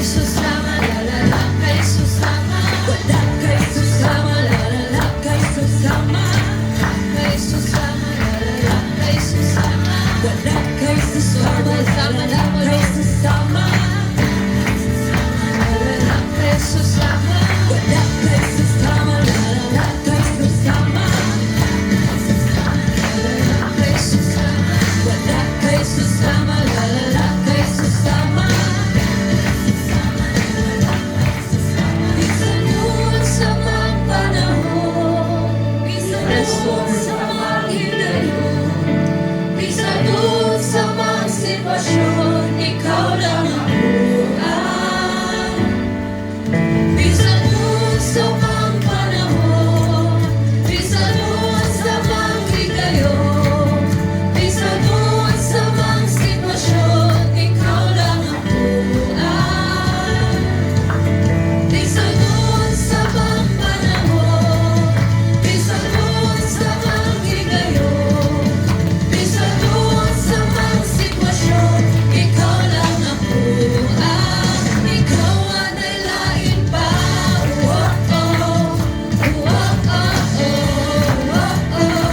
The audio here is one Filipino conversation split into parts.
susama, lalala kay susama. Wala kay susama, lalala kay susama. Kay susama, lalala kay susama. Wala kay susama, lalala kay susama. Lalala kay susama. Wala kay susama, lalala kay susama. Lalala kay susama. Wala kay susama, lalala kay susama. Bisan doon sa mga panahon, bisan doon sa mga higayon, bisan doon sa mga sitwasyon, ikaw lang ang buhay. Bisan doon sa mga panahon, bisan doon sa mga higayon, bisan doon sa mga sitwasyon, ikaw lang ang buhay. Bisan doon sa mga panahon, bisan doon sa mga higayon, bisan doon sa mga sitwasyon, ikaw lang ang buhay. Ikaw ang nailain pa. Oh, oh, oh, oh, oh, oh,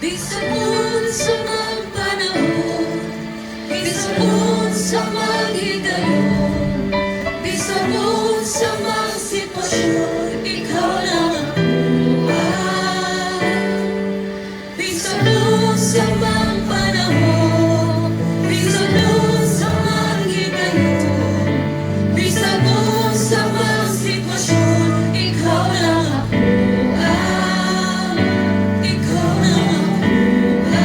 bisan doon sa mga panahon, bisan doon sa mga higayon, bisan doon sa mga sitwasyon, ikaw lang ang buhay. Bisan doon sa mga panahon, bisan doon sa mga higayon, bisan doon sa mga sitwasyon, ikaw lang ang buhay. Ikaw lang ang buhay.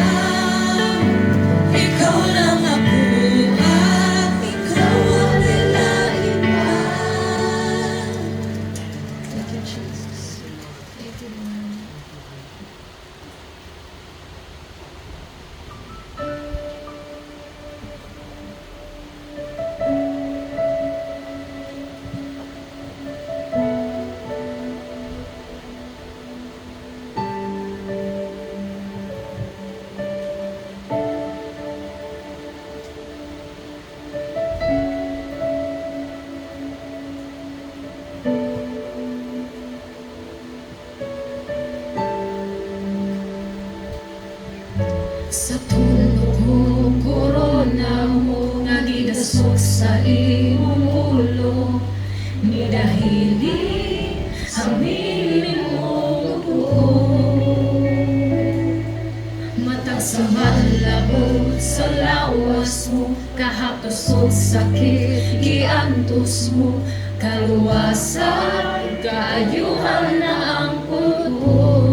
Ikaw lang ang buhay. Ikaw ang nailain pa. Thank you, Jesus. Thank you, Lord. Sa tulog mo, korona mo, nga gidasok sa imong ulo, ni dahili aminin mong buo. Matag sa malabot sa lawas mo, kahatos sakit, giantos mo, kaluwasan, kaayuhan na ang puto.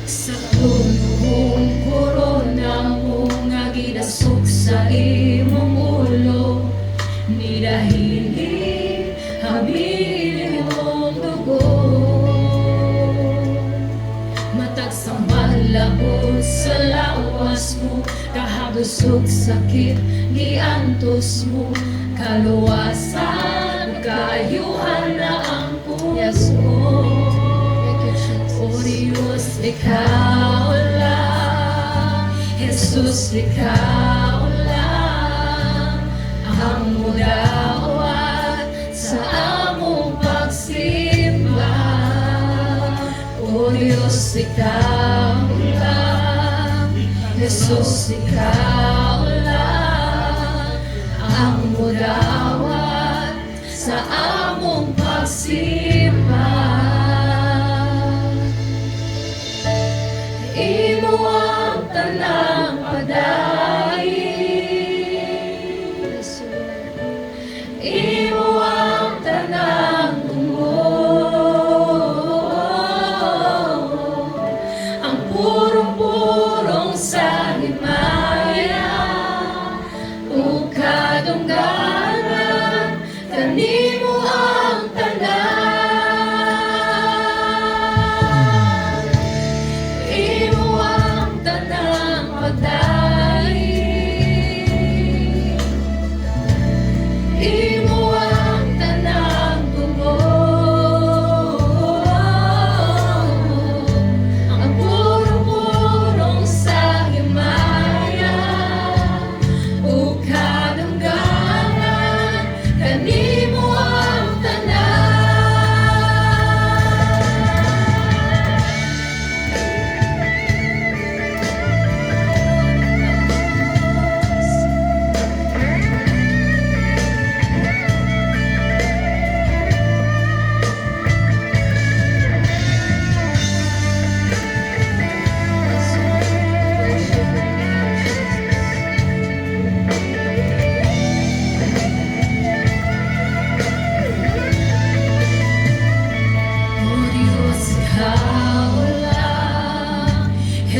Sa tulong korona mo, nga gidasok sa imong ulo, ni dahili habilin mong dugo. Matag sa malabot sa lawas mo, kahagusog sakit, giantos mo, kaluwasan, kaayuhan na ang puto. Yes, Lord. O Diyos, ikaw lang, Jesus, ikaw lang, ang mudawat sa among pagsimba. O Diyos, ikaw lang, Jesus, ikaw lang, ang mudawat sa among pagsimba. Imo ang tanang padayon, imo ang tanang tumor, ang purong-purong sa himaya.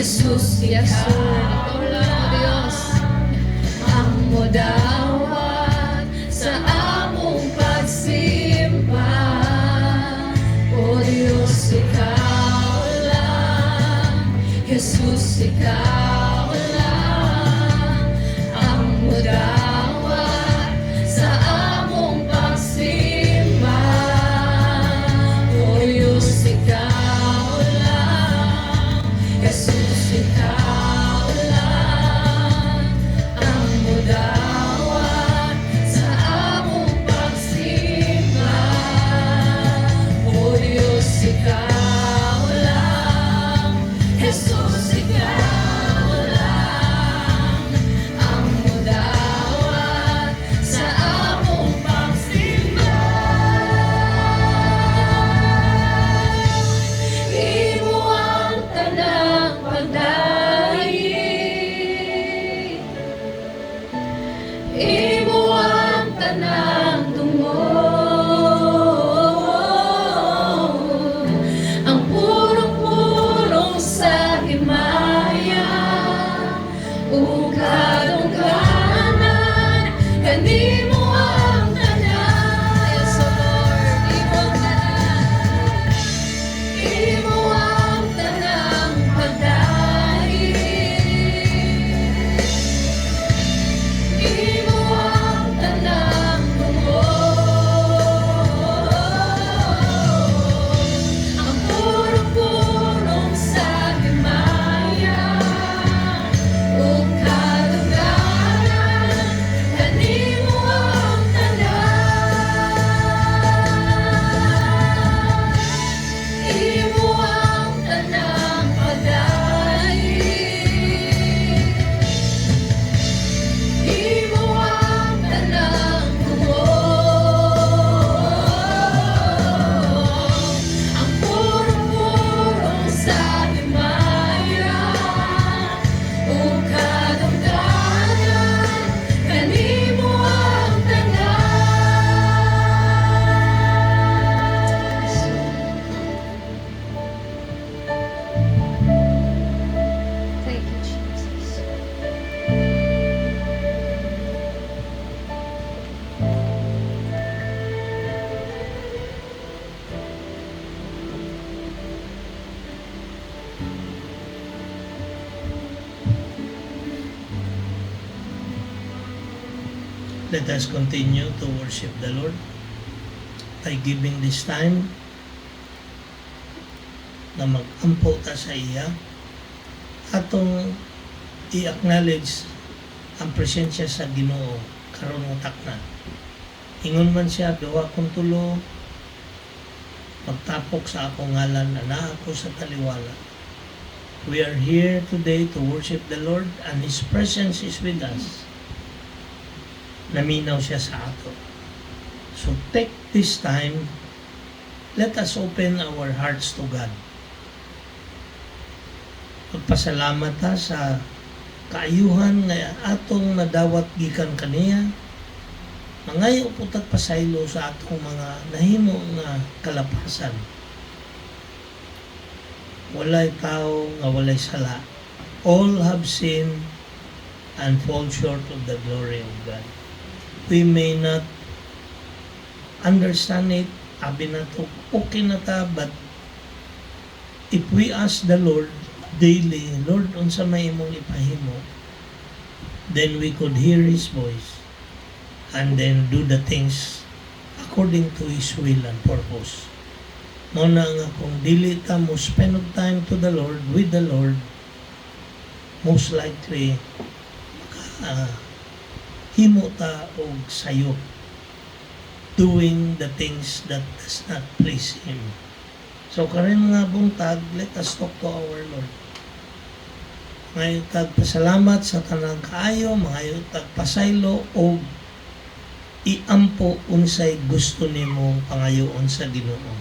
Jesus, Yes, ikaw Lord. Ikaw lang, O Diyos. ang modawat sa among pagsimba. O Diyos, ikaw lang, Jesus, ikaw lang ang modawat sa among pagsimba. O Diyos, ikaw lang, Jesus, ikaw lang ang modawat sa among pagsimba. O Diyos, ikaw lang, Jesus, ikaw lang ang modawat sa among pagsimba. Imo ang tanang pagdaig, imo ang tanang tungod, ang purong-purong sa himaya, ug kadungganan kanimo ang tanan. Yes, O Lord. Imo ang tanan. Imo ang tanang pagdaig, imo ang tanang tungod, ang purong-purong sa himaya, ug kadungganan kanimo ang tanan. Imo ang tanang pagdaig, imo ang tanang tungod, ang purong-purong sa himaya, ug kadungganan kanimo ang tanan. Thank you, Jesus. Let us continue to worship the Lord by giving this time na mag-ampo ta sa iya atong i-acknowledge ang presensya sa Ginoo karon nga takna. Ingon man siya duwa kung tulo magtapok sa akong ngalan na ako sa taliwala. We are here today to worship the Lord and His presence is with us. Naminaw siya sa ato. So take this time, let us open our hearts to God. Magpasalamat ta sa kaayuhan nga atong nadawat gikan kaniya. Mangayo po tag pasaylo sa atong mga nahimo nga kalapasan. Walay tao nga walay sala. All have sinned and fall short of the glory of God. We may not understand it, abi na to, okay na ta, but if we ask the Lord daily, Lord, unsa may imong ipahimo, then we could hear His voice and then do the things according to His will and purpose. Muna nga kung dili ta mo spend of time to the Lord, with the Lord, most likely, himo ta og sayo doing the things that does not please Him. So karon nga buntag, let us talk to our Lord. Ngayon tagpasalamat sa tanang kaayo, mga tagpasaylo o iampo unsay gusto nimo pangayoon sa Ginoo.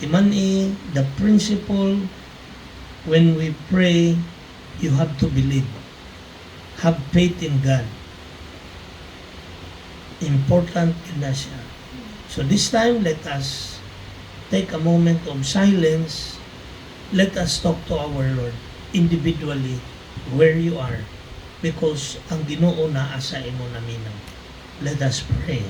Timan-i the principle when we pray, you have to believe. Have faith in God. Important yun na siya. So this time, let us take a moment of silence. Let us talk to our Lord. individually where you are because ang Ginoo naa sa imo naminaw. Let us pray.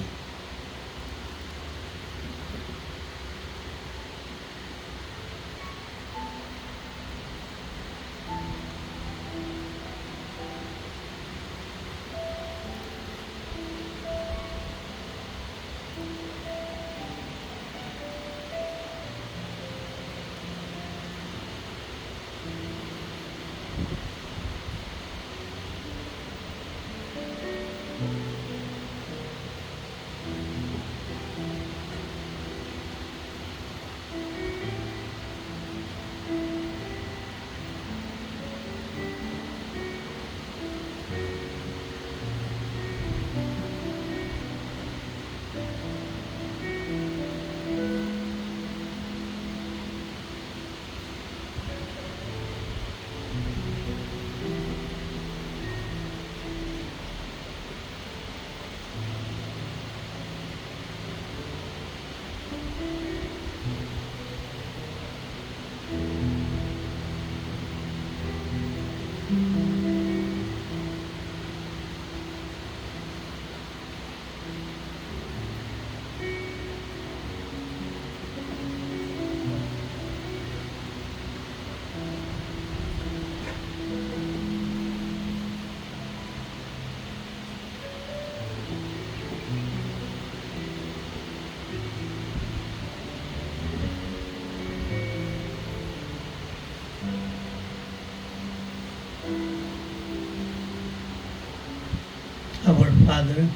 Our Father,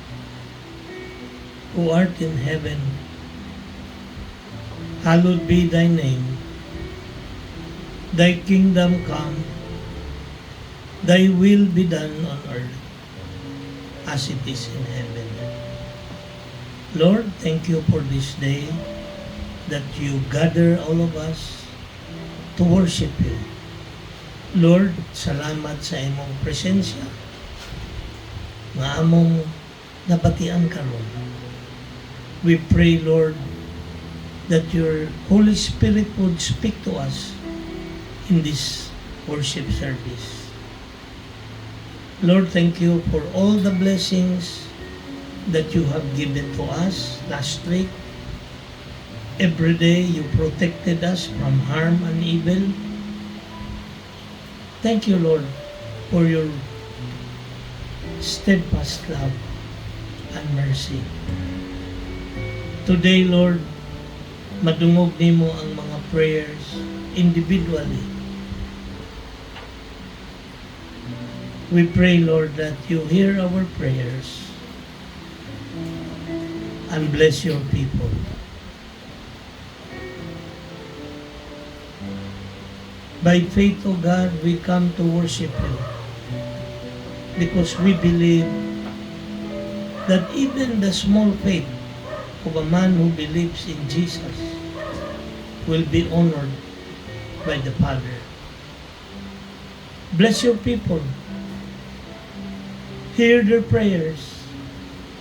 who art in heaven, hallowed be thy name. Thy kingdom come, thy will be done on earth as it is in heaven. Lord, thank you for this day that you gather all of us to worship you. Lord, salamat sa imong presensya nga among nabatian karon. We pray, Lord, that your Holy Spirit would speak to us in this worship service. Lord, thank you for all the blessings that you have given to us last week. Every day you protected us from harm and evil. Thank you, Lord, for your steadfast love and mercy. Today, Lord, madungog nimo ang mga prayers individually. We pray, Lord, that you hear our prayers and bless your people. By faith, O God, we come to worship you because we believe that even the small faith of a man who believes in Jesus will be honored by the Father. Bless your people. Hear their prayers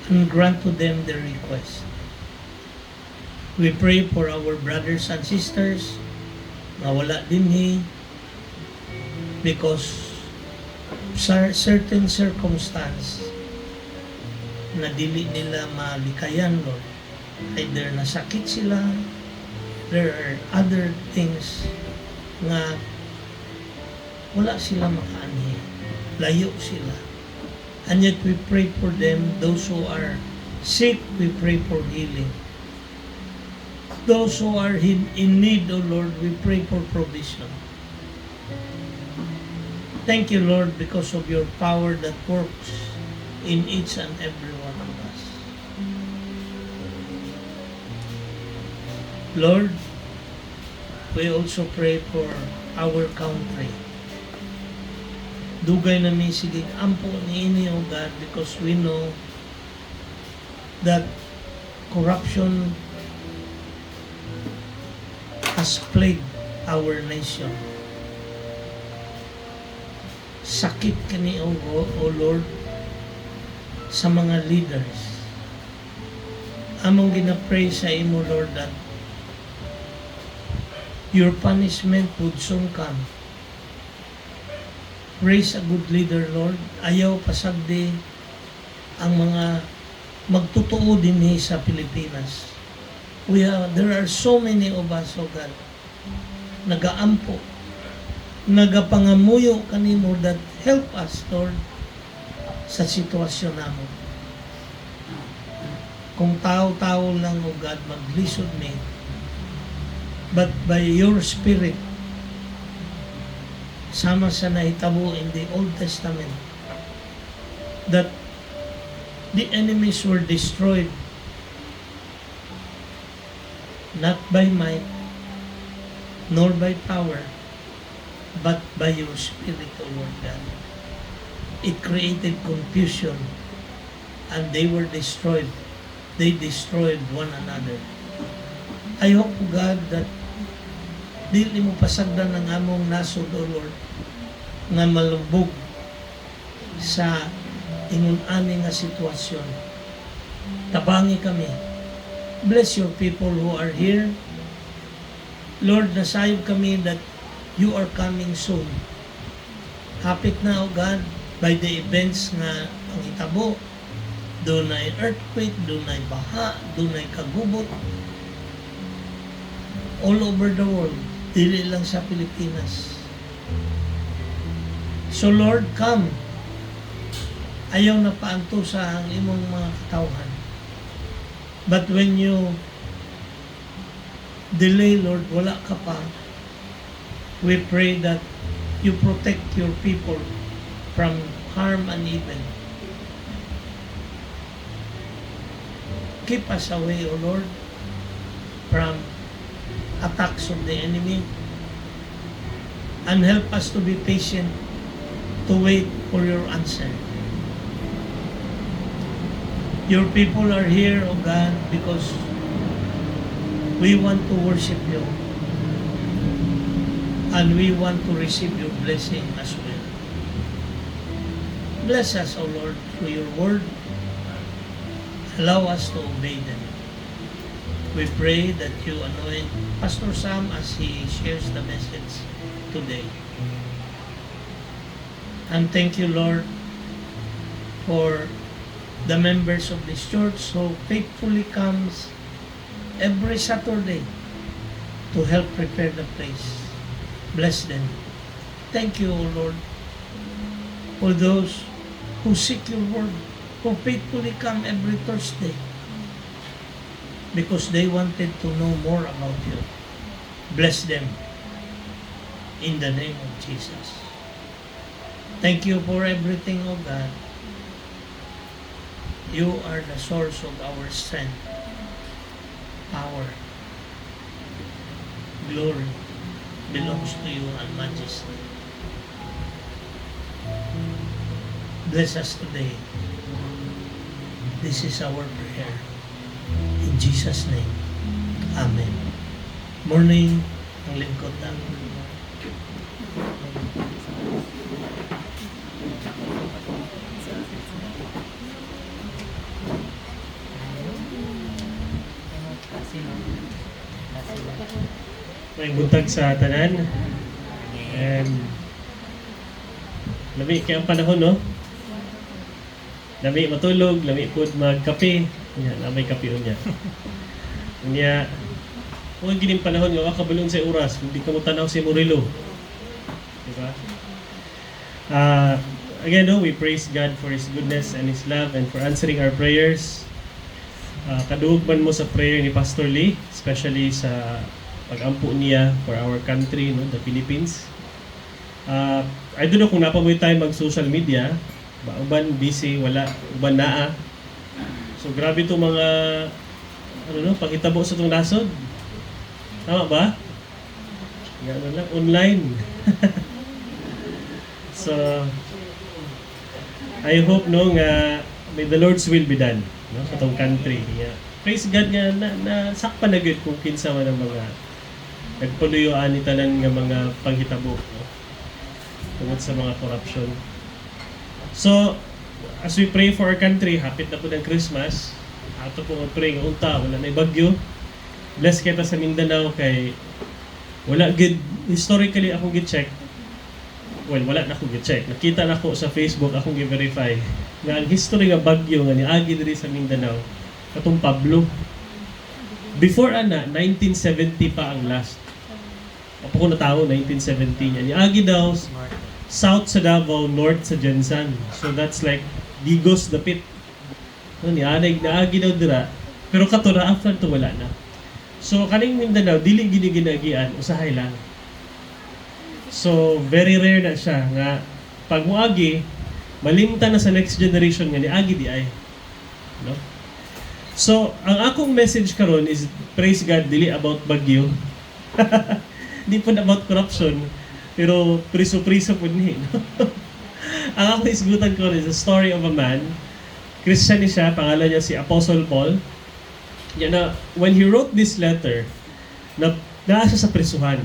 and grant to them their request. We pray for our brothers and sisters na wala dinhi because certain circumstance na dili nila malikayan, Lord. Either nasakit sila, there are other things nga wala sila makaanhi. Layo sila. And yet we pray for them. Those who are sick, we pray for healing. Those who are in need, O Lord, we pray for provision. Thank you, Lord, because of your power that works in each and every one of us. Lord, we also pray for our country. Dugay na ni sige ampo niini, O God, because we know that corruption has plagued our nation. Sakit kani, O Lord, sa mga leaders. Among ginapray sa imo, Lord, that your punishment would soon come Raise a good leader, Lord. Ayaw pasagdi ang mga magtutuo din sa Pilipinas. There are so many of us, O God, nagaampo, nagapangamuyo kanimo that help us, Lord, sa sitwasyon namo. Kung tao-tao lang, O God, maglisod me, but by your Spirit, sama sa nahitabo in the Old Testament, that the enemies were destroyed not by might nor by power, but by your Spirit, O Lord God. It created confusion and they were destroyed. They destroyed one another. I hope, God, that dili mo pasagdan ang among nasod, O Lord, nga malubog sa ingon-ani nga sitwasyon. Tabangi kami. Bless your people who are here. Lord, nasayod kami that you are coming soon. Hapit na, O God, by the events nga ang hitabo. Doon ay earthquake, doon ay baha, doon ay kagubot. All over the world. Dili lang sa Pilipinas. So Lord, come. Ayaw na paanto sa ang imong mga katawhan. But when you delay, Lord, wala ka pa. We pray that you protect your people from harm and evil. Keep us away, O Lord, from attacks of the enemy, and help us to be patient to wait for your answer. Your people are here, O God, because we want to worship you and we want to receive your blessing as well. Bless us, O Lord, through your word. Allow us to obey them. We pray that you anoint Pastor Sam as he shares the message today. And thank you, Lord, for the members of this church who faithfully comes every Saturday to help prepare the place. Bless them. Thank you, O Lord, for those who seek your word, who faithfully come every Thursday, because they wanted to know more about you. Bless them in the name of Jesus. Thank you for everything, O God. You are the source of our strength, power, glory belongs to you and majesty. Bless us today. This is our prayer. In Jesus' name. Amen. Morning, ang lingkod namin. May buntag sa tanan. And lami kaya ang panahon, no? Lami matulog, lami po magkape. Yan, may kape niya. Niya, kung gining panahon nga wakabalon sa oras, hindi ka mo tanaw si Murilo. Diba? Again, no, we praise God for His goodness and His love and for answering our prayers. Kaduog man mo sa prayer ni Pastor Lee, especially sa pag-ampo niya for our country, no, the Philippines. I don't know kung napamoy tayo mag-social media, uban busy, wala, uban naa. So grabe itong mga pakitabo sa itong nasod. Tama ba? Ano lang, online. So I hope nga may the Lord's will be done, no, sa itong country. Yeah. Praise God nga na sakpa na good kung kinsa man ang mga nagpuluyuan ni tanan nga mga panghitabo, no, tungod sa mga corruption. So as we pray for our country, hapit na po ng Christmas. Ato po mag-pray nga unta, wala na bagyo. Bless kita sa Mindanao kay wala good historically akong gi-check. wala na ako gi-check. Nakita na ko sa Facebook akong gi-verify nga ang history nga bagyo nga niagi diri sa Mindanao katong Pablo. Before 1970 pa ang last. Apo ko na tao 1970 niya. Niagi daw south sa Davao, north sa Jensan. So that's like Digos dapit. No, niagi daw dira. Pero kato na after to wala na. So kaning Mindanao dili gini ginagian usahay lang. So, very rare na siya nga pag muagi, malimtan na sa next generation nga ni agi di ay. No? So, ang akong message karon is praise God dili about bagyo. Di po about corruption, pero priso-priso po ni. No? Ang akong isgutan ko is a story of a man. Christian ni siya, pangalan niya si Apostle Paul. Yan na, when he wrote this letter, naa siya sa prisuhan.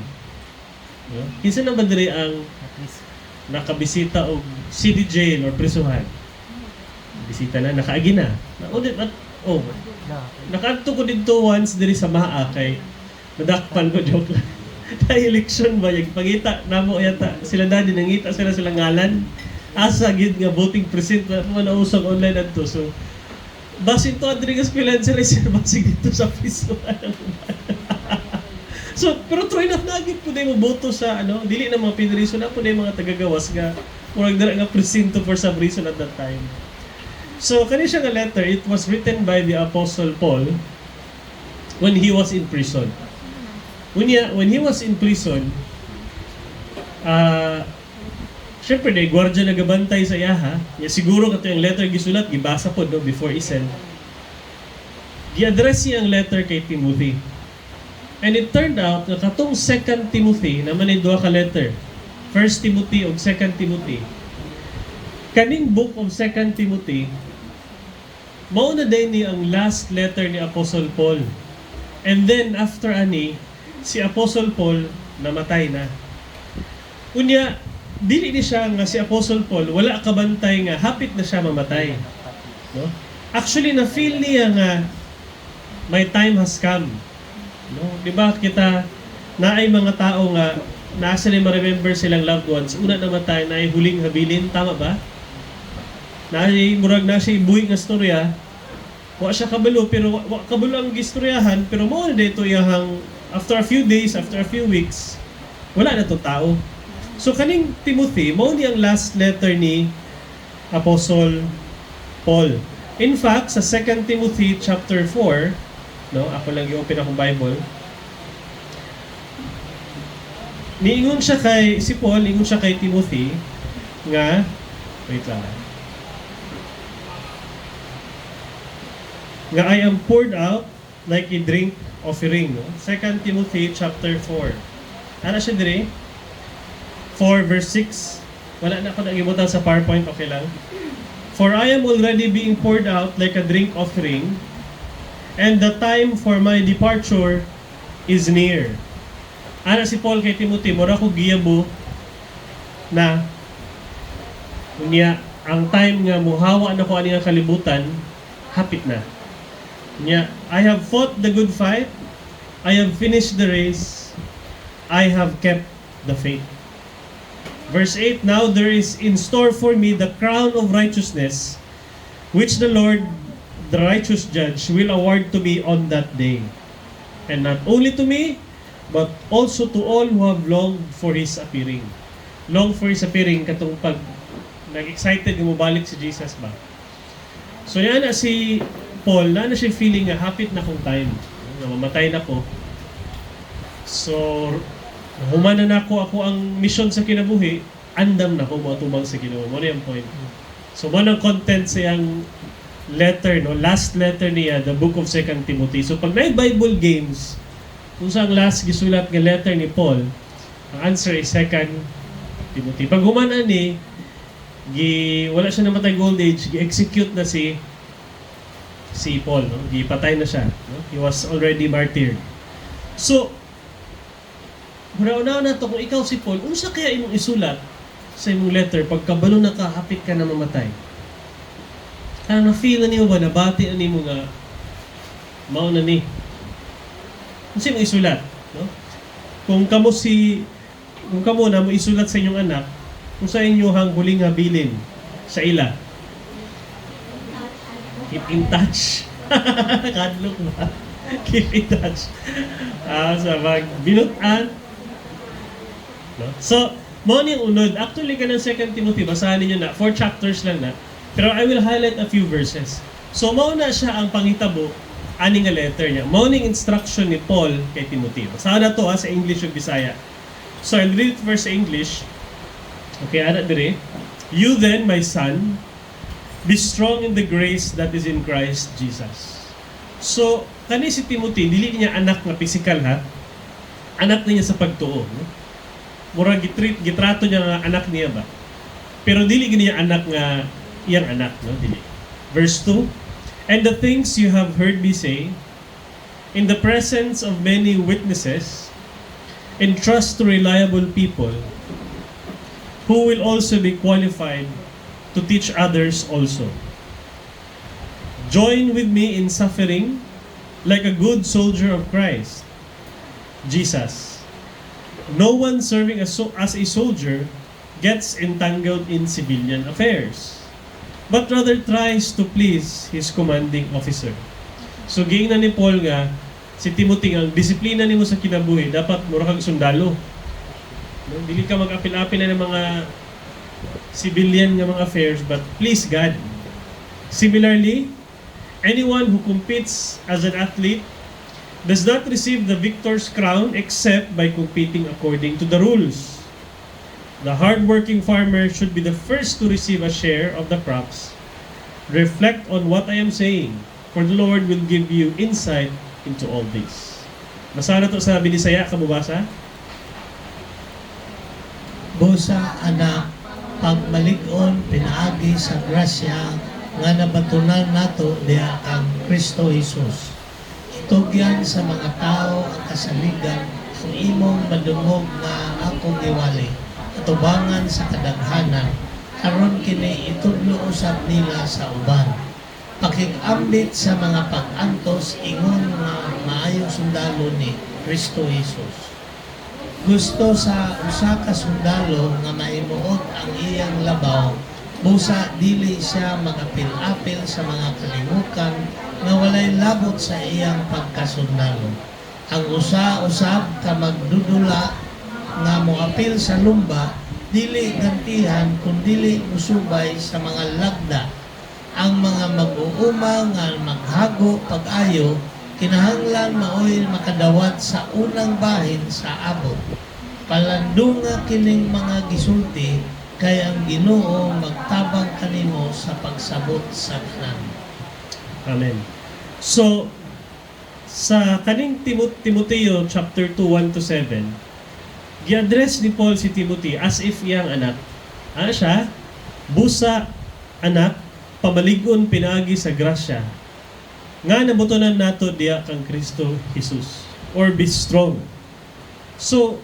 No? Kinsa na ba diri ang nakabisita og city jail or prisuhan? Bisita na, nakaagi na. Nakaadto ko dito once diri sa Maa kay nadakpan ko joke lang. Dahil election ba yung pagita namo yata sila dadi nangita sila ngalan asa gid nga voting precinct na nausag online adto. So basin to Rodriguez Pilancer sir basig dito sa prisuhan. So, pero try na nagit po mo boto sa dili na mga pinriso na po mga tagagawas nga murag dira nga presinto for some reason at that time. So, kani siya nga letter, it was written by the Apostle Paul when he was in prison. When he was in prison, syempre na gwardiya nagabantay sa iya ha. Siguro kato yung letter gisulat, gibasa po before isend. Gi-address niya ang letter kay Timothy. And it turned out na katong 2 Timothy naman ay duha ka letter. 1 Timothy o 2 Timothy. Kaning book of 2 Timothy, mao na din ni ang last letter ni Apostle Paul. And then after ani, si Apostle Paul namatay na. Unya, dili ni siya nga si Apostle Paul, wala kabantay nga hapit na siya mamatay. No? Actually, na-feel niya nga my time has come. No, di ba kita naay mga tao nga nasa ni ma-remember silang loved ones una namatay na ay huling habilin, tama ba? Murag na siya ibuhi nga storya, wa siya kabalo pero wa kabalo ang gistoryahan pero mao na dito yang after a few days, after a few weeks wala na to tao. So kaning Timothy mao ni ang last letter ni Apostle Paul. In fact, sa 2 Timothy chapter 4, no, ako lang i-open akong Bible. Niingon siya si Paul, ingon siya kay Timothy nga, wait lang. Nga I am poured out like a drink offering, no? 2 Timothy chapter 4. Ano siya dire? 4 verse 6. Wala na ako nag-ibutan sa PowerPoint, okay lang. For I am already being poured out like a drink offering, and the time for my departure is near. Ana si Paul kay Timothy, mura ko giyabo na unya ang time nga muhawa na ko ani nga kalibutan hapit na. Unya, I have fought the good fight, I have finished the race, I have kept the faith. Verse 8, now there is in store for me the crown of righteousness, which the Lord, the righteous judge, will award to me on that day. And not only to me, but also to all who have longed for His appearing. Long for His appearing, katong pag nag-excited yung mabalik si Jesus ba? So yan na si Paul, na siya feeling nga hapit na kong time. Na mamatay na ko. So, humana na ako ang mission sa kinabuhi, andam na ko mo tumang sa Ginoo. Mo yung point. So, mo ang content sa yung letter, no? Last letter niya, the book of 2 Timothy. So, pag may Bible games, kung saan last gisulat ng letter ni Paul, ang answer is 2 Timothy. Pag humana ni, wala siya namatay gold age, gi-execute na si Paul, no? Gipatay na siya, no? He was already martyred. So, muna na to, kung ikaw si Paul, unsa kaya imong isulat sa imong letter pagkabalo na ka, hapit ka na mamatay? Kanang na-feel na niyo ba, nabati na niyo nga, mao na ni. Unsa imong isulat? No? Kung kamo na mo isulat sa inyong anak, kung sa inyohang huling habilin sa ila. Keep in touch. Kadlok ba? Keep in touch. Sa magbinutan. No? So, mo ni unod. Actually, kanang 2 Timothy, basahan ninyo na. 4 chapters lang na. Pero I will highlight a few verses. So, mauna siya ang panghitabo, aning nga letter niya. Mauna instruction ni Paul kay Timothy. Basahan na to sa English o Bisaya. So, I'll read it first sa English. Okay, ana dire. You then, my son, be strong in the grace that is in Christ Jesus. So, kani si Timothy, dili niya anak na physical ha. Anak niya sa pagtuo. No? Mura gitrato niya nga anak niya ba? Pero dili niya anak nga iyang anak, no? Dili. Verse 2, and the things you have heard me say, in the presence of many witnesses, entrust to reliable people, who will also be qualified to teach others also. Join with me in suffering like a good soldier of Christ Jesus. No one serving as a soldier gets entangled in civilian affairs, but rather tries to please his commanding officer. So, giingnan ni Paul nga, si Timothy, ang disiplina nimo sa kinabuhi, dapat mura kang sundalo. No? Dili ka mag-apil-apil na ng mga civilian nga mga affairs, but please God. Similarly, anyone who competes as an athlete does not receive the victor's crown except by competing according to the rules. The hard-working farmer should be the first to receive a share of the crops. Reflect on what I am saying, for the Lord will give you insight into all this. Basa na to sa Binisaya, kamubasa? Busa, anak, pagmalig-on, pinaagi sa grasya, nga nabatunan nato diha ang Kristo Jesus. Itugyan sa mga tao ang kasaligan, ang imong madungog nga akong iwali, atubangan sa kadaghanan, karon kini itudlo usab nila sa uban. Pakig-ambit sa mga pag-antos ingon nga maayong sundalo ni Kristo Jesus. Gusto sa usa ka sundalo nga maimuot ang iyang labaw, busa dili siya magapil-apil sa mga kalimukan nga walay labot sa iyang pagkasundalo. Ang usa usab ka magdudula nga moapil sa lumba, dili gantihan kun dili musubay sa mga lagda. Ang mga mag-uuma nga maghago pag-ayo, kinahanglan maoy makadawat sa unang bahin sa abot. Palandunga kining mga gisulti, kay ang Ginoo magtabang kanimo sa pagsabot sa tanan. Amen. So, sa kaning Timoteo chapter 2, 1-7, gi-address ni Paul si Timothy as if iyang anak. Ano siya? Busa, anak, pamalig-on pinaagi sa grasya. Nga nabutonan nato diya kang Kristo Jesus. Or be strong. So,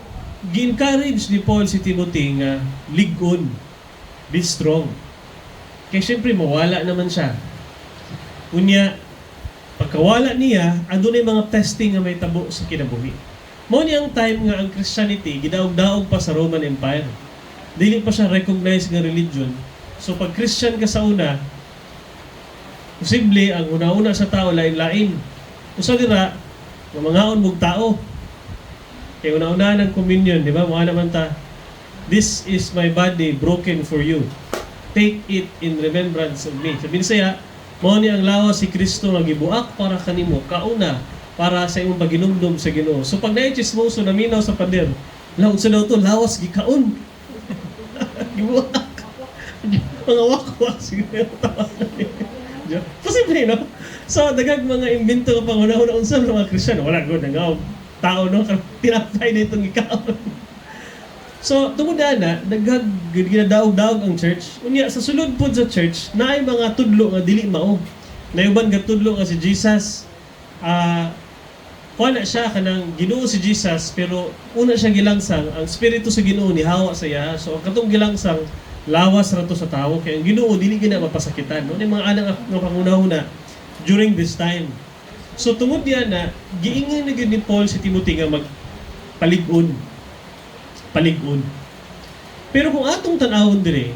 gi-encourage ni Paul si Timothy nga lig-on, be strong. Kaya syempre mawala naman siya. Unya, pagkawala niya, adunay mga testing nga may tabo sa kinabuhi. Mao ni ang time nga ang Christianity gidaog-daog pa sa Roman Empire. Dili pa siya recognized nga religion. So pag Christian ka sa una, posible ang una-una sa tao lain-lain. Usa dira, nga mangaon mong tao. Kaya una-una ng communion, di ba? Mga naman ta, this is my body broken for you. Take it in remembrance of me. Sabi niya, mao ni ang lawas si Kristo nga gibuak para kanimo, kauna, para sa imong paginumdum sa Ginoo. So pag naichismoso na minaw sa pader, laon sa daw to, lawas gikaon. Gibuak. Mga wakwa, siguro tawanan niya. Posible, no? So, dagag mga imbento nga pangunahon na unsa mga Kristiyano, wala ko nga tao, no? Tinapay na itong ikaon. So, tungod na, dagag ginadaog-daog ang church. Unya, sa sulod po sa church, naay mga tudlo nga dili mao. Nayuban nga tudlo nga si Jesus, kuha na siya kanang Ginoo si Jesus, pero una siya gilangsang, ang Espiritu sa Ginoo ni hawa sa iya. So, ang katong gilangsang, lawas rato sa tao, kaya ang Ginoo dili gina mapasakitan. No? Yung mga anak nga pangunahuna during this time. So, tungod diyan na, giingay na ni Paul si Timothy nga magpalig-on. Palig-on. Pero kung atong tanawon dire,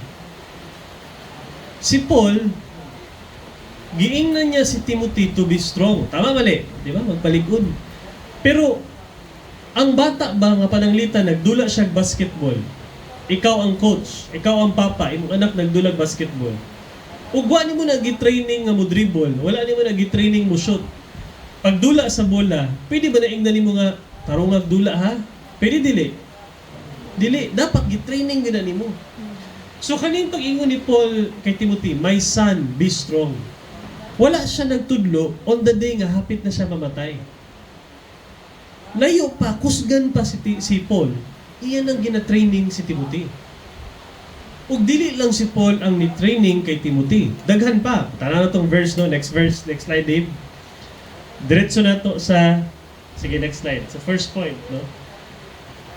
si Paul, giingnan niya si Timothy to be strong. Tama mali, di ba? Magpalig-on. Pero, ang bata ba nga pananglitan, nagdula siya basketball. Ikaw ang coach, ikaw ang papa, imong anak nagdulag basketball. Ug wa nimo nagi-training nga mo dribble, wala nimo nagi-training mo shoot. Pagdula sa bola, pwede ba naingnan nimo nga tarungag dula ha? Pwede dili. Dili, dapat gi-training gid nimo. So kaning pag-ingon ni Paul kay Timothy, my son, be strong. Wala siya nagtudlo on the day nga hapit na siya mamatay. Layo pa, kusgan pa si Paul. Iyan ang gina-training si Timothy. Ug dili lang si Paul ang ni-training kay Timothy. Daghan pa. Tanaw na tong verse, no? Next verse, next slide, Dave. Diretso na to sa, sige, next slide. Sa first point, no?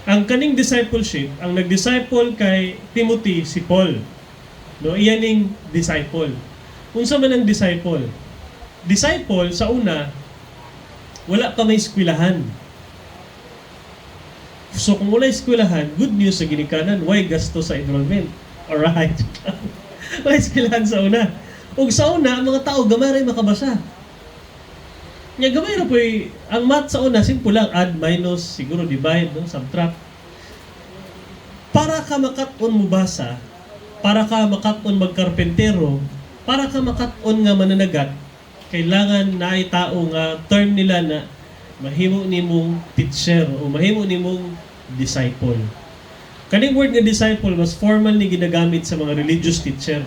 Ang kaning discipleship, ang nag-disciple kay Timothy, si Paul. No? Iyan yung disciple. Unsa man ang disciple? Disciple, sa una, wala pa may eskwelahan. So kung wala eskwelahan, good news sa ginikanan, why gasto sa enrollment? Alright. Wala eskwelahan sa una. Ug sa una, ang mga tao gamay ray makabasa. Nya gamay ra po'y, ang math sa una, simple lang, add, minus, siguro divide, no? Subtract. Para ka makat-on mo basa, para ka makat-on magkarpentero, para ka makat-on nga mananagat, kailangan na ay tao nga term nila na mahimo nimong teacher o mahimo nimong disciple. Kaning word nga disciple mas formal ni ginagamit sa mga religious teacher.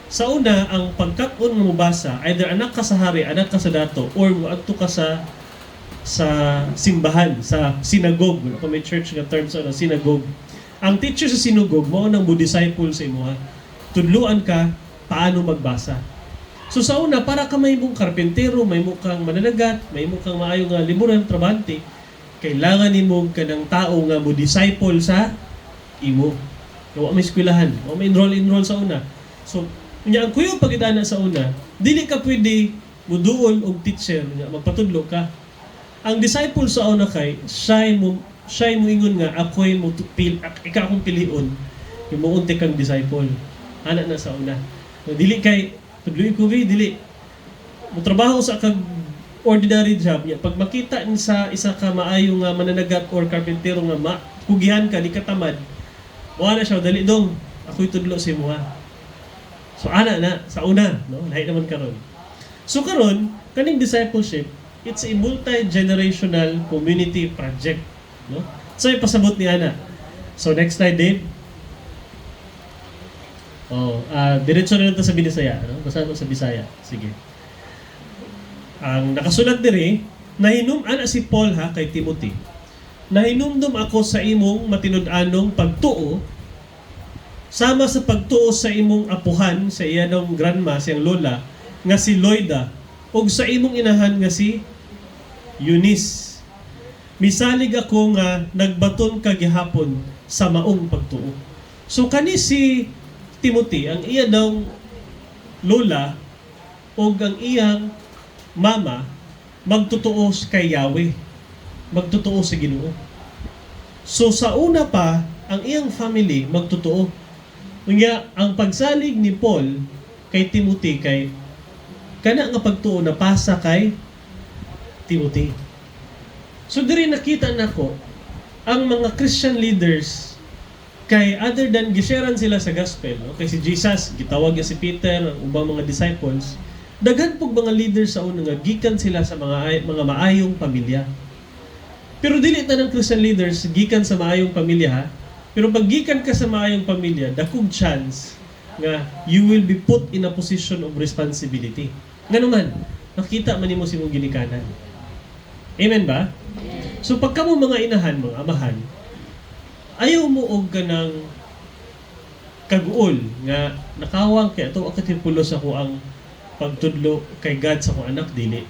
Sa una, ang pagkat-on nga mubasa, either anak ka sa hari, anak ka sa dato, or adto ka sa simbahan, sa synagogue. Kung may church nga term sa synagogue. Ang teacher sa synagogue, mao nang disciple sa imo ha. Tudluan ka paano magbasa. So sa una, para ka may mong karpentero, may mo kang mananagat, may mo kang maayong nga liburan, trabante, kailangan nimo ka ng tao nga mo disciple sa imo. Kaya may eskwelahan, may enroll sa una. So, ang kuyo pagidana sa una, dili ka pwede muduol og teacher, magpatudlo ka. Ang disciple sa una kay, siya mo ingon nga, ako'y mo ikaw akong pilion, yung mo unti kang disciple. Ana na sa una. So, dili kay, tudloy ko dili. Mo trabaho sa kag ordinary job niya. Pag makita ni sa isa ka maayong nga mananagat or karpentero nga kugihan ka, di ka tamad, wala siya, dali dong, ako'y tudlo sa imo ha. So ana na, sa una, no? Lahi naman karon. So karon, kaning discipleship, it's a multi-generational community project, no? So ipasabot ni ana. So next slide, Dave. Diretso na lang sa Bisaya, no? Basta mo sa Bisaya. Sige. Ang nakasulat diri, nahinom ana si Paul ha kay Timothy. Nahinumdum ako sa imong matinud-anong pagtuo sama sa pagtuo sa imong apuhan sa iyang grandma, siyang lola nga si Loida ug sa imong inahan nga si Eunice. Misalig ako nga nagbaton kagihapon sa maong pagtuo. So kani si Timothy, ang iya daw lola o ang iyang mama magtutuo kay Yahweh, magtutuo sa Ginoo. So sa una pa, ang iyang family magtutuo. Kanya ang pagsalig ni Paul kay Timothy kay kana nga pagtuo na pasa kay Timothy. So diri nakita nako ang mga Christian leaders kay other than gisharean sila sa gospel, no? Kay si Jesus gitawag niya si Peter, ang ubang mga disciples, daghan pug mga leaders sa una nga gikan sila sa mga maayong pamilya. Pero dili tanang Christian leaders gikan sa maayong pamilya ha. Pero pag gikan ka sa maayong pamilya, dakong chance nga you will be put in a position of responsibility. Nga naman, nakita man nimo si mong ginikanan. Amen ba? So pagka mo mga inahan, mga amahan, ayaw mo og ganang kaguol nga nakawang kay ato akatipulos ako ang pagtudlo kay God sa akong anak dili.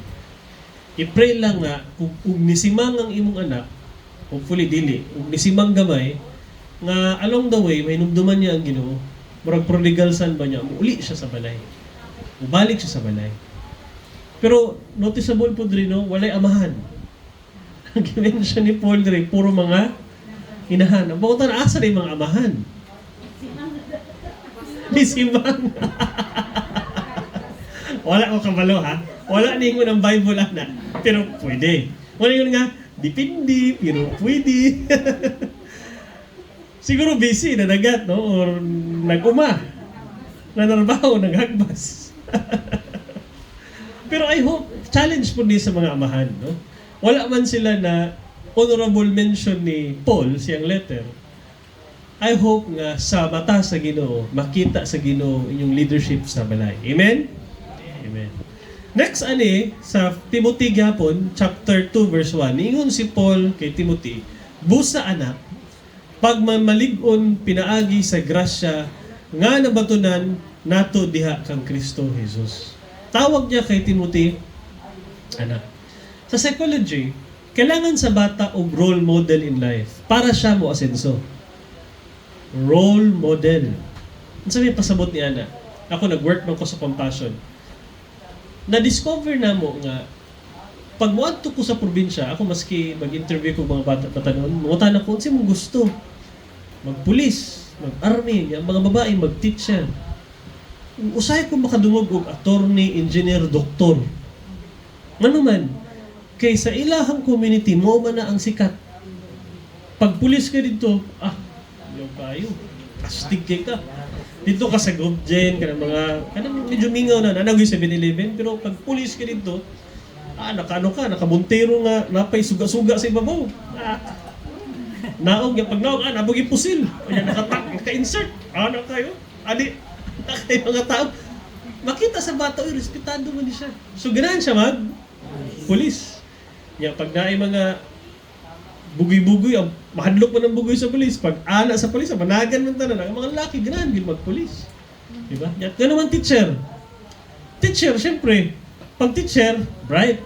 I-pray lang nga kung nisimang ang imong anak, hopefully dili, kung nisimang gamay nga along the way may numduman niya ang Ginoo, murag prodigal son ba niya, uli siya sa balay. Ubalik siya sa balay. Pero noticeable po diri no, walay amahan. Ang gimension ni Paul diri puro mga inahan. Ang bawatan asa rin mga amahan. May simbang. Wala ko kabalo ha. Wala ningon ang Bible ana. Pero pwede. Wala yun nga, dipindi, pero pwede. Siguro busy, nadagat, no? Or nag-uma. Nanarbaho, naghagbas. Pero I hope, challenge po din sa mga amahan, no? Wala man sila na honorable mention ni Paul, siyang letter. I hope nga sa mata sa Ginoo, makita sa Ginoo inyong leadership sa balay. Amen? Amen. Next sa Timothy gapon, chapter 2 verse 1. Ingon si Paul kay Timothy, busa anak, pag mamalig-on pinaagi sa grasya nga nabatunan nato diha kang Kristo Jesus. Tawag niya kay Timothy anak. Sa psychology, kailangan sa bata og role model in life para siya mo asenso. Role model. Ano sabi pasabot ni Ana? Ako nag-work man ko sa Compassion. Na-discover na mo nga pag muadto ko sa probinsya, ako maski mag-interview ko mga bata noon, mangutan ako unsa mong gusto. Magpulis, mag-army, ang mga babae mag-teacher. Usahay ko makadungog og attorney, engineer, doktor. Ano man, kay sa ilahang community mo man na ang sikat. Pag pulis ka dito, yung kayo, astig ka. Dito ka sa Gobjen, kanang medyo mingaw na, nanagoy 7-Eleven, pero pag pulis ka dito, nakabuntero nga, napay suga-suga sa ibabaw. Naog, pag naog, nabog pusil. Ayan, naka-insert. Kayo? Nakay mga tao. Makita sa bata, respetado mo ni siya. So, ganahan siya pulis. Pag naay mga bugoy-bugoy, mahadlok mo ng bugoy sa pulis. Pag ana sa pulis, managan man tanan. Ang mga lalaki, ganahan din mag-pulis. Diba? Yan naman teacher. Teacher, syempre, pag teacher, bright.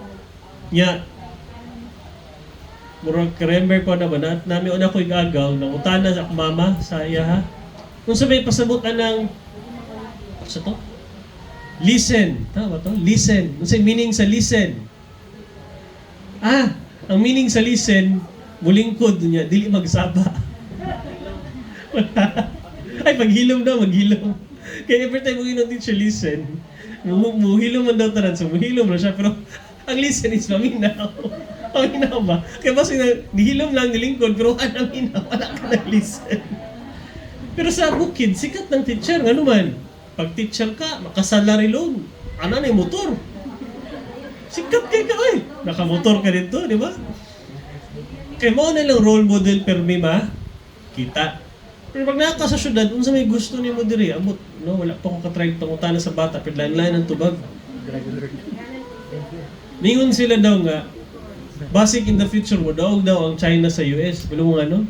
Murag remember ko naman at namin una ko igagaw nang utana sa mama sa iya ha. Kung sabay pasabutan ng sa to? Listen. Tama to? Listen. Ano sa meaning sa listen? Ang meaning sa listen, mulingkod niya, dili magsaba. Ay, maghilom daw, maghilom. Kaya every time mo teacher listen, muhilom man daw tanan, so muhilom na siya, pero ang listen is maminaw. Maminaw ba? Kaya basta nihilom lang, nilingkod, pero minaw, wala ka nag-listen. Pero sa bukid, sikat ng teacher, nga naman, pag teacher ka, makasalary loan, na yung motor. Sikat kayo ka, nakamotor ka dito, di ba? Kaya mo na lang role model per kita. Pero pag naka sa syudad, unsa may gusto ni mo diri, amot, no, wala pa akong katry pangutana sa bata, pero lain-lain ang tubag. Ningon sila daw nga, basic in the future mo daw ang China sa US. Bilo mo nga, no?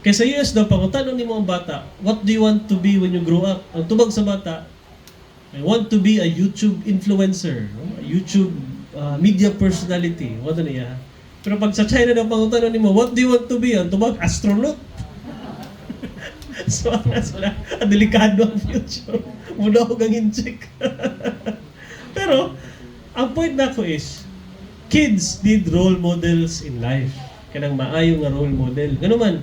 Kaya sa US daw, pangutana ni mo ang bata, what do you want to be when you grow up? Ang tubag sa bata, I want to be a YouTube influencer, no? A YouTube media personality. What na niya? Pero pag sa China daw pangutana ni mo, what do you want to be? Ang tubag, astronaut. So, sila, delikado ang future. Muna ako gang in-check. Pero, ang point na ko is, kids need role models in life. Kanang maayo nga role model. Ganun man,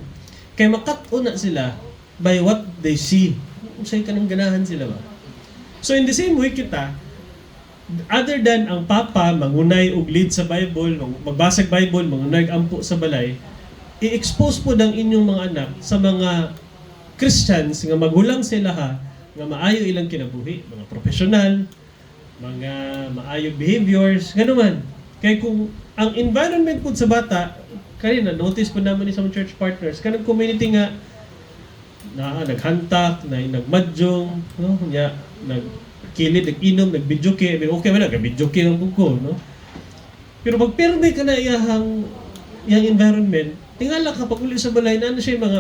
kaya makat-una sila by what they see. Kung sa'yo kanang ganahan sila ba? So, in the same way kita, other than ang papa, mangunay og lead sa Bible, magbasag Bible, mangunay ampo sa balay, i-expose po ng inyong mga anak sa mga Christians nga magulang sila nga maayo ilang kinabuhi, mga professional, mga maayo behaviors, gano'n man. Kaya kung ang environment po sa bata, kanina, notice po naman ni sa church partners, kanang community nga naghantak, nagmadyong, no? Nagkilid, nag-inom, nag-bidyoke, okay man, nag-bidyoke ang buko, no? Pero pag perme ka na iyang environment, tingala ka pag uli sa balay, na siya yung mga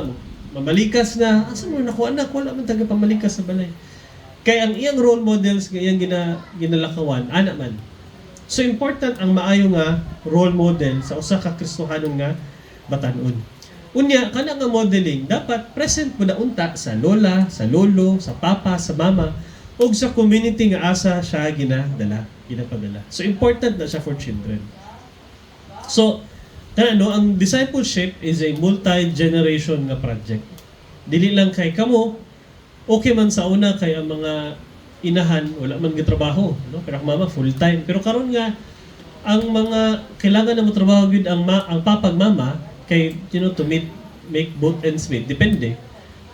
mamalikas na, asa mo nakuha anak, wala man taga pamalikas sa balay. Kaya ang iyang role models, iyang ginalakawan, anak man. So important ang maayo nga role model sa usa ka Kristohanon nga batan-on. Unya, kana nga modeling, dapat present mo na unta sa lola, sa lolo, sa papa, sa mama, o sa community nga asa siya ginapadala. So important na siya for children. So, ang discipleship is a multi-generation nga project. Dili lang kay kamo, Okay man sa una kay ang mga inahan wala man gitrabaho, no? Pero ang mama full time. Pero karon nga ang mga kailangan na mo trabaho gyud ang papag mama kay to make both ends meet. Depende.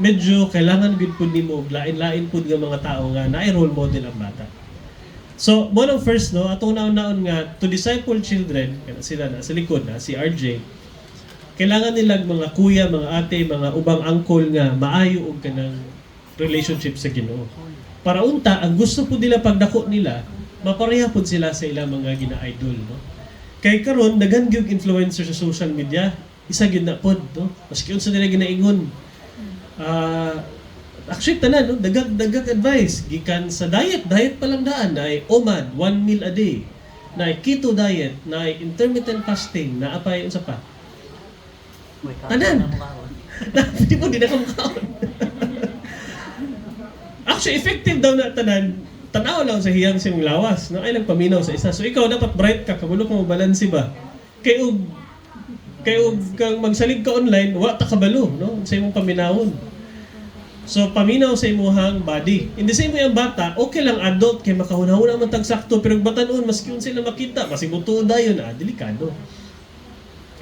Medyo kailangan gyud pud nimo og lain-lain pud nga mga tao nga naay role model ang bata. So, mo nang first no, atong naon-naon nga to disciple children, kana sila na sa likod na si RJ. Kailangan nilang mga kuya, mga ate, mga ubang uncle nga maayo og kanang relationship sa Ginoo. Para unta ang gusto pud nila pagdako nila, mapareha pud sila sa ilang mga gina-idol, no. Kay karon daghan gyud influencer sa social media, isa gyud na pod, no. Maski unsa nila ginaingon. Actually tanan no, dagag advice gikan sa diet pa lang daan na ay OMAD, 1 meal a day, na ay keto diet, na ay intermittent fasting, na apay unsa pa. Tanan. Di mo din akong kaon. Actually effective daw na tanan. Tanaw lang sa hiyang siyang lawas, no? Ay lang paminaw sa isa. So ikaw dapat bright ka, kagulo mo balanse ba? Kay og kang magsalig ka online, wa ta kabalo, no? Sa imong paminawon. So, paminaw sa imuhang body. In the same way, ang bata, okay lang adult, kay makahunahuna man tag sakto, pero batanon, maski yun sila makita, kasi buto dayon, delikado.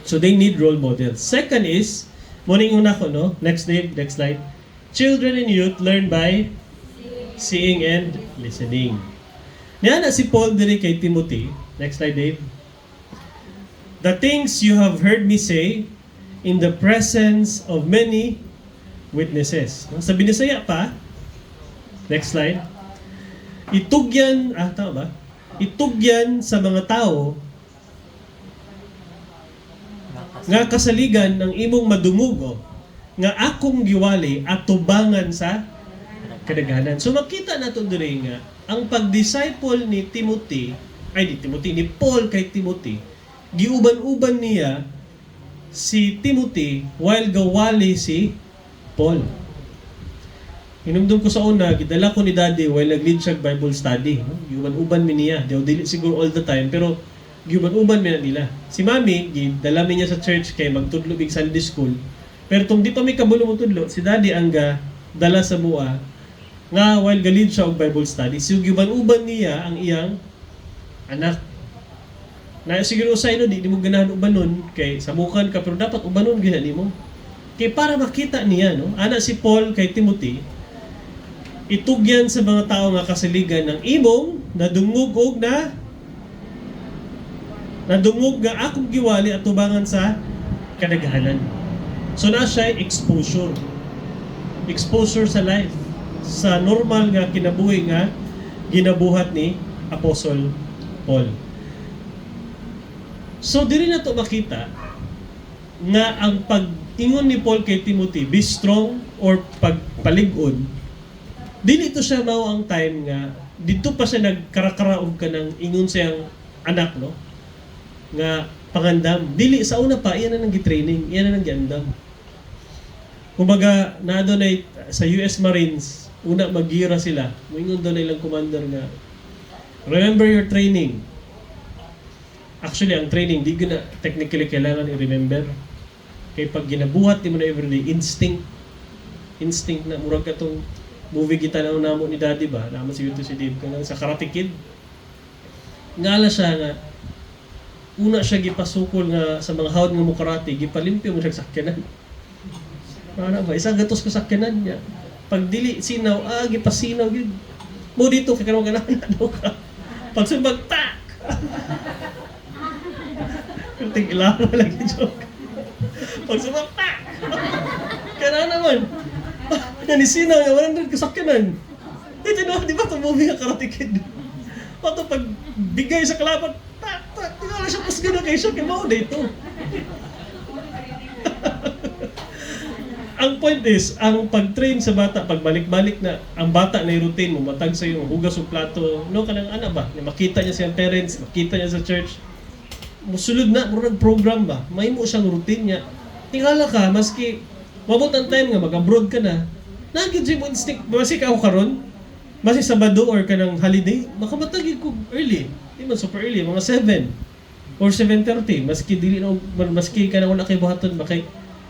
So, they need role models. Second is, morning una ko, no? Next slide. Children and youth learn by seeing and listening. Niyan na si Paul diri kay Timothy. Next slide, Dave. The things you have heard me say in the presence of many witnesses. Sa Binisaya pa, next slide, itugyan, tama ba? Itugyan sa mga tao nga kasaligan ng imong madumugo nga akong giwali at tubangan sa kadaghanan. So makita nato diri nga ang pag-disciple ni Paul kay Timothy, giuban-uban niya si Timothy while gawali si Paul. Hinumdum ko sa una, gidala ko ni Daddy while nag-lead siya Bible study. Giuban-uban mi niya. Dili siguro all the time, pero giuban-uban mi na nila. Si Mami, gidala mi niya sa church kay magtudlo big Sunday school. Pero tung di pa mi kabulo mo tudlo, si Daddy ang dala sa mua nga while galid siya og Bible study. So giuban-uban niya ang iyang anak. Na siguro usay no, di mo ganahan ubanon kay samukan ka, pero dapat ubanon gina nimo. Kaya para makita niya, no, ana si Paul kay Timothy, itugyan sa mga tao nga kasaligan ng imong nadungog nga akong giwali at tubangan sa kadaghanan. So na siya exposure. Exposure sa life. Sa normal nga kinabuhi nga ginabuhat ni Apostle Paul. So diri na to makita nga ang pag-ingon ni Paul kay Timothy, be strong or pagpalig-on, dili ito siya mao ang time nga dito pa siya nagkarakaraog ka ng ingon siyang anak, no? Nga pangandam. Dili sa una pa, iyan na nang gitraining, iyan na nang giandam. Kumbaga, na doon ay sa US Marines, una magira sila. Moingon doon ilang commander nga, remember your training. Actually, ang training, di na technically kailangan i-remember. Kaya pag ginabuhat mo na everyday, instinct na, murag ka itong movie kita na namo ni Daddy ba, naman si Yuto si Dave, kanang sa Karate Kid. Ngala siya nga, una siya gipasukol nga sa mga hawd nga mo karate, gipalimpyo mo siya sa sakyanan. Para ba, isang gatos ko sa sakyanan niya. Pag dili, sinaw, gipasinaw yun. Mo dito, kaya kanong ganahan na daw ka. Pag sumbag, tak! Tinglaw na lagi joke. Pag sumapa! Kaya naman. Nanisinaw niya, 100 kasakyanan. Dito na, di ba ito movie nga Karate Kid? Pato pag bigay sa kalaban, tak! Tingala siya pasga na kayo siya, kaya mao dito. Ang point is, ang pag-train sa bata, pagbalik-balik na, ang bata na yung routine mo, matag sa yung hugas o plato, no, kanang ana ba? Makita niya siyang parents, makita niya sa church, musulod na, murag program ba? May mo siyang routine niya. Tingala ka, maski mabot ang time nga, mag-abroad ka na, naging mo instinct, maski ka ako karon, maski Sabado or kanang holiday, makamatagin ko early. Di man super early, mga 7 or 7:30, maski ka na wala kay buhaton, bakay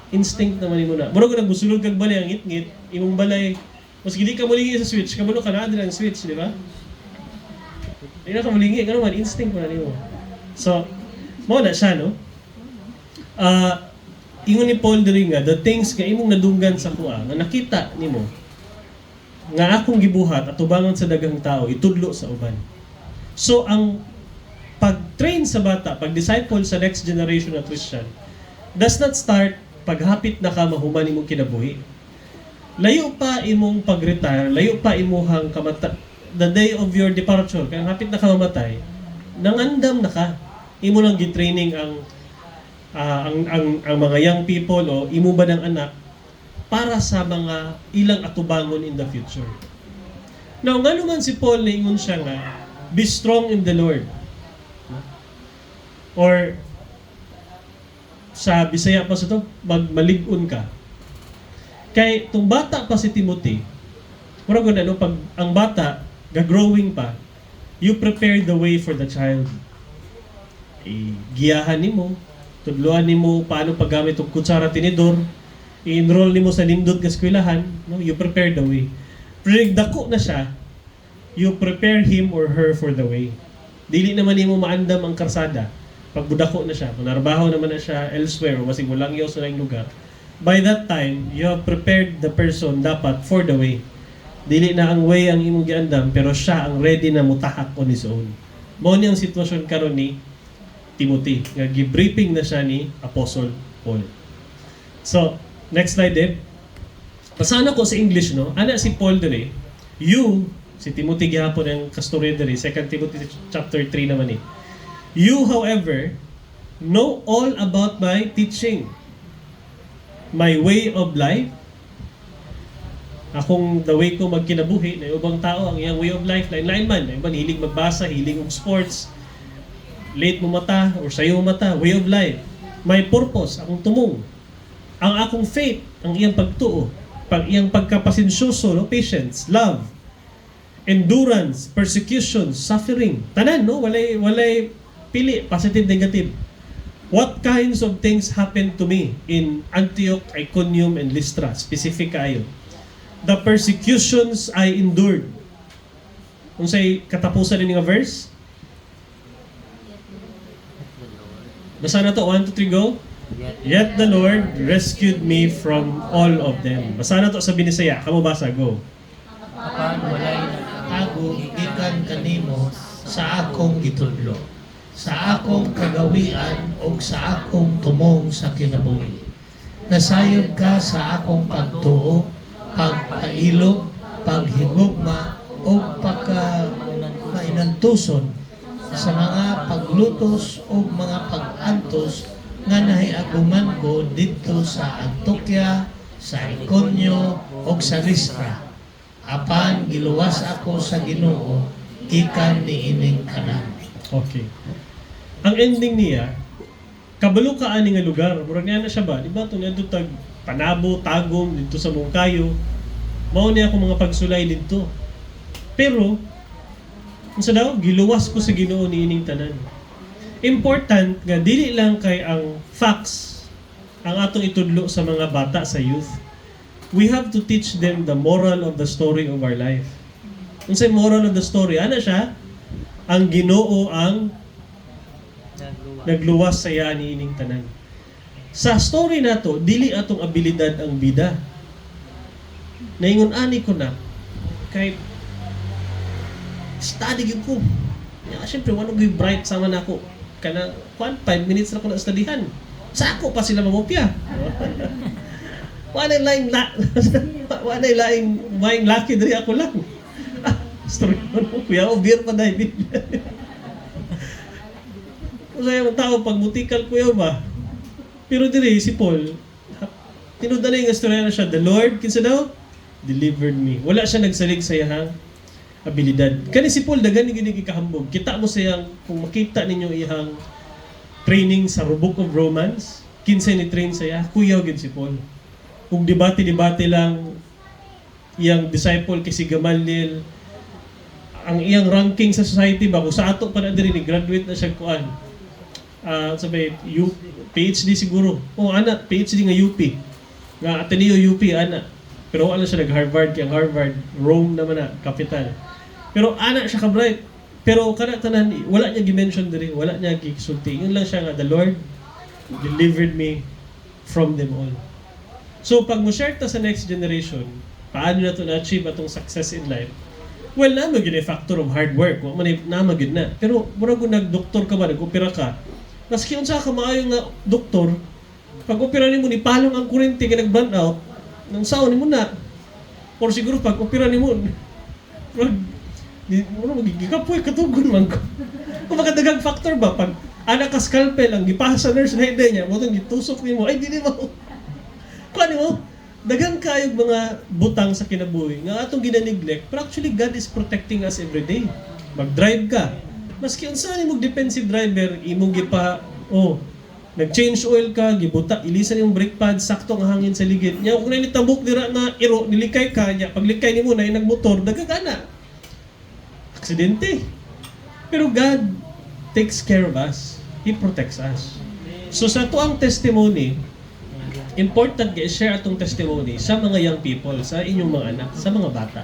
instinct naman mo na. Murag na gusulod kag balay ang ngit-ngit, imong balay Mas gili ka mulingi sa switch, kabalo ka na din ang switch, di ba? Hindi na ka mulingi, ganun man, instinct mo na nimo. So, mao na siya, no? Ingon ni Paul diri nga, the things nga imong nadunggan sa kuha, nga nakita nimo, nga akong gibuhat at tubangon sa daghang tao, itudlo sa uban. So, ang pag-train sa bata, pag-disciple sa next generation na Christian, does not start paghapit na ka mahuman imong kinabuhi. Layo pa imong pag-retire, layo pa imuhang the day of your departure, kaya hapit na ka mamatay, nangandam na ka. Imo lang gitraining ang mga young people o imo ba ng anak para sa mga ilang atubangon in the future. Now, nga naman si Paul na ingon siya nga, be strong in the Lord. Or, sa Bisaya pa sa ito, magmalig-on ka. Kay, itong bata pa si Timothy, mura ko na, no, pag ang bata, gagrowing pa, you prepare the way for the child. Giyahan nimo, tudloan nimo paano paggamit og kutsara tinidor, i-enroll nimo sa nindot nga eskwelahan, no? You prepare the way. Pero dako na siya, you prepare him or her for the way. Dili naman nimo maandam ang karsada. Pag budako na siya, manarbaho naman na siya elsewhere, o masig walang yaw sa laing lugar, by that time, you have prepared the person dapat for the way. Dili na ang way ang imong giandam, pero siya ang ready na mutahak on his own. Mao ni ang sitwasyon karon ni Timothy, nga gibriefing na siya ni Apostle Paul. So, next slide, Deb. Pasana ko sa English, no? Ana si Paul dire, you, si Timothy gihapon ang kastorya dire, 2 Timothy chapter 3 naman eh. You, however, know all about my teaching, my way of life. Akong the way ko magkinabuhi, na ubang tao, ang iyang way of life, lain-lain man. Iban, hilig magbasa, hilig og sports, late mo mata, or sayo mata, way of life. My purpose, akong tumong. Ang akong faith, ang iyang pagtuo, iyang pagkapasensyoso, no? Patience, love, endurance, persecution, suffering. Tanan, no? Walay pili, positive, negative. What kinds of things happened to me in Antioch, Iconium, and Lystra? Specific kayo. The persecutions I endured. Kung sa'y katapusan din nga verse? Basa na to, 1, 2, 3, go. Yet the Lord rescued me from all of them. Basa na to sa Binisaya. Kamu basa, go. Apan walay nagtago gikan kanimo sa akong gitudlo, sa akong kagawian o sa akong tumong sa kinabuhi. Nasayod ka sa akong pagtuo, pagpailog, paghigugma o pagkainantuson sa mga paglutos o mga pag-antos nga nahiaguman ko dito sa Antioquia, sa Iconio o sa Lystra. Apan giluwas ako sa Ginoo ikan niining tanan. Okay. Ang ending niya, kabalo ka ani nga lugar. Murag niya na siya ba? Di ba ito niya tag Panabo, Tagum, dito sa Mungkayo. Mao niya akong mga pagsulay dito. Pero, unsa daw? Giluwas ko sa Ginoo niining tanan. Important nga dili lang kay ang facts ang atong itudlo sa mga bata, sa youth. We have to teach them the moral of the story of our life. Unsay moral of the story? Ana siya? Ang Ginoo ang nagluwas sa iya niining tanan. Sa story nato, dili atong abilidad ang bida. Naingon ani ko na kay study gyud ko. Ya, syempre wala gyud bright sama nako. Kana 5 minutes na ko na studyhan. Sa ako pa sila mamopya. Wala laing maing lucky diri ako lang. Story mo kuya, beer pa dai Biblia. Usay ang tao pag mutikal kuya ba. Pero diri si Paul, tinudan na yung istorya na siya, the Lord, kinsa daw? Delivered me. Wala siya nagsalig sa iyang abilidad. Kani si Paul, dagan ni gini kahambog. Kita mo sa iyang, kung makita ninyo iyang training sa Book of Romans, kinsa ni train sa iya, kuyaw gid si Paul. Kung debate lang, iyang disciple kay si Gamaliel, ang iyang ranking sa society ba, kung sa ato pa na diri, ni-graduate na siya kuan. Sabi, PhD siguro. O, ana, PhD nga UP. Nga Ateneo UP, ana. Pero wala siya nag-Harvard, kaya ang Harvard, Rome naman na, capital. Pero ana siya ka-bright. Pero kana tanan, wala niya gi-mention diri, wala niya gi-sulti. Yun lang siya nga, the Lord delivered me from them all. So, pag mo share ta sa next generation, paano na to na-achieve atong success in life? Well, naman yun factor of hard work. Naman yun na. Pero, mura kung nag-doktor ka ba, nag-opera ka, maski unsa ka maayo nga doktor, pag opera nimo ni palong ang kurente kay nag-burn out, nang saon nimo na. Or siguro pag opera nimo, magigikapoy katugon man ko. Kung makadagang factor ba, pag anak ka scalpel, ang gipasa nurse na hindi niya, motong gitusok nimo, ay di mo. Kuha mo, dagang kayog mga butang sa kinabuhi nga atong gina-neglect, pero actually God is protecting us every day. Mag-drive ka. Maski unsa ni mong defensive driver, imong gipa, nag-change oil ka, gibuta, ilisan yung brake pad, sakto ang hangin sa ligid. Nya kung nanitabok dira na iro, nilikay ka nya, paglikay nimo na nagmotor, dagagana. Aksidente. Pero God takes care of us. He protects us. So sa tuang testimony, important nga i-share atong testimony sa mga young people, sa inyong mga anak, sa mga bata.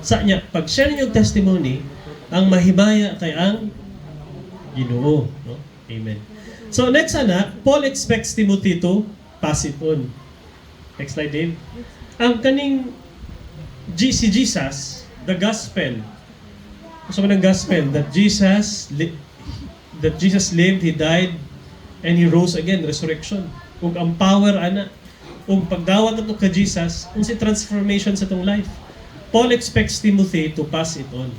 Sa nya, pag-share niyo testimony, ang mahimaya kay ang Ginoo, no? Amen. So next Paul expects Timothy to pass it on. Next slide, Dave. Ang kaning si Jesus, the gospel. So ng gospel that Jesus lived, He died, and He rose again, resurrection. Ug ang power ug pagdawat nato ka Jesus, unsa transformation sa tong life. Paul expects Timothy to pass it on.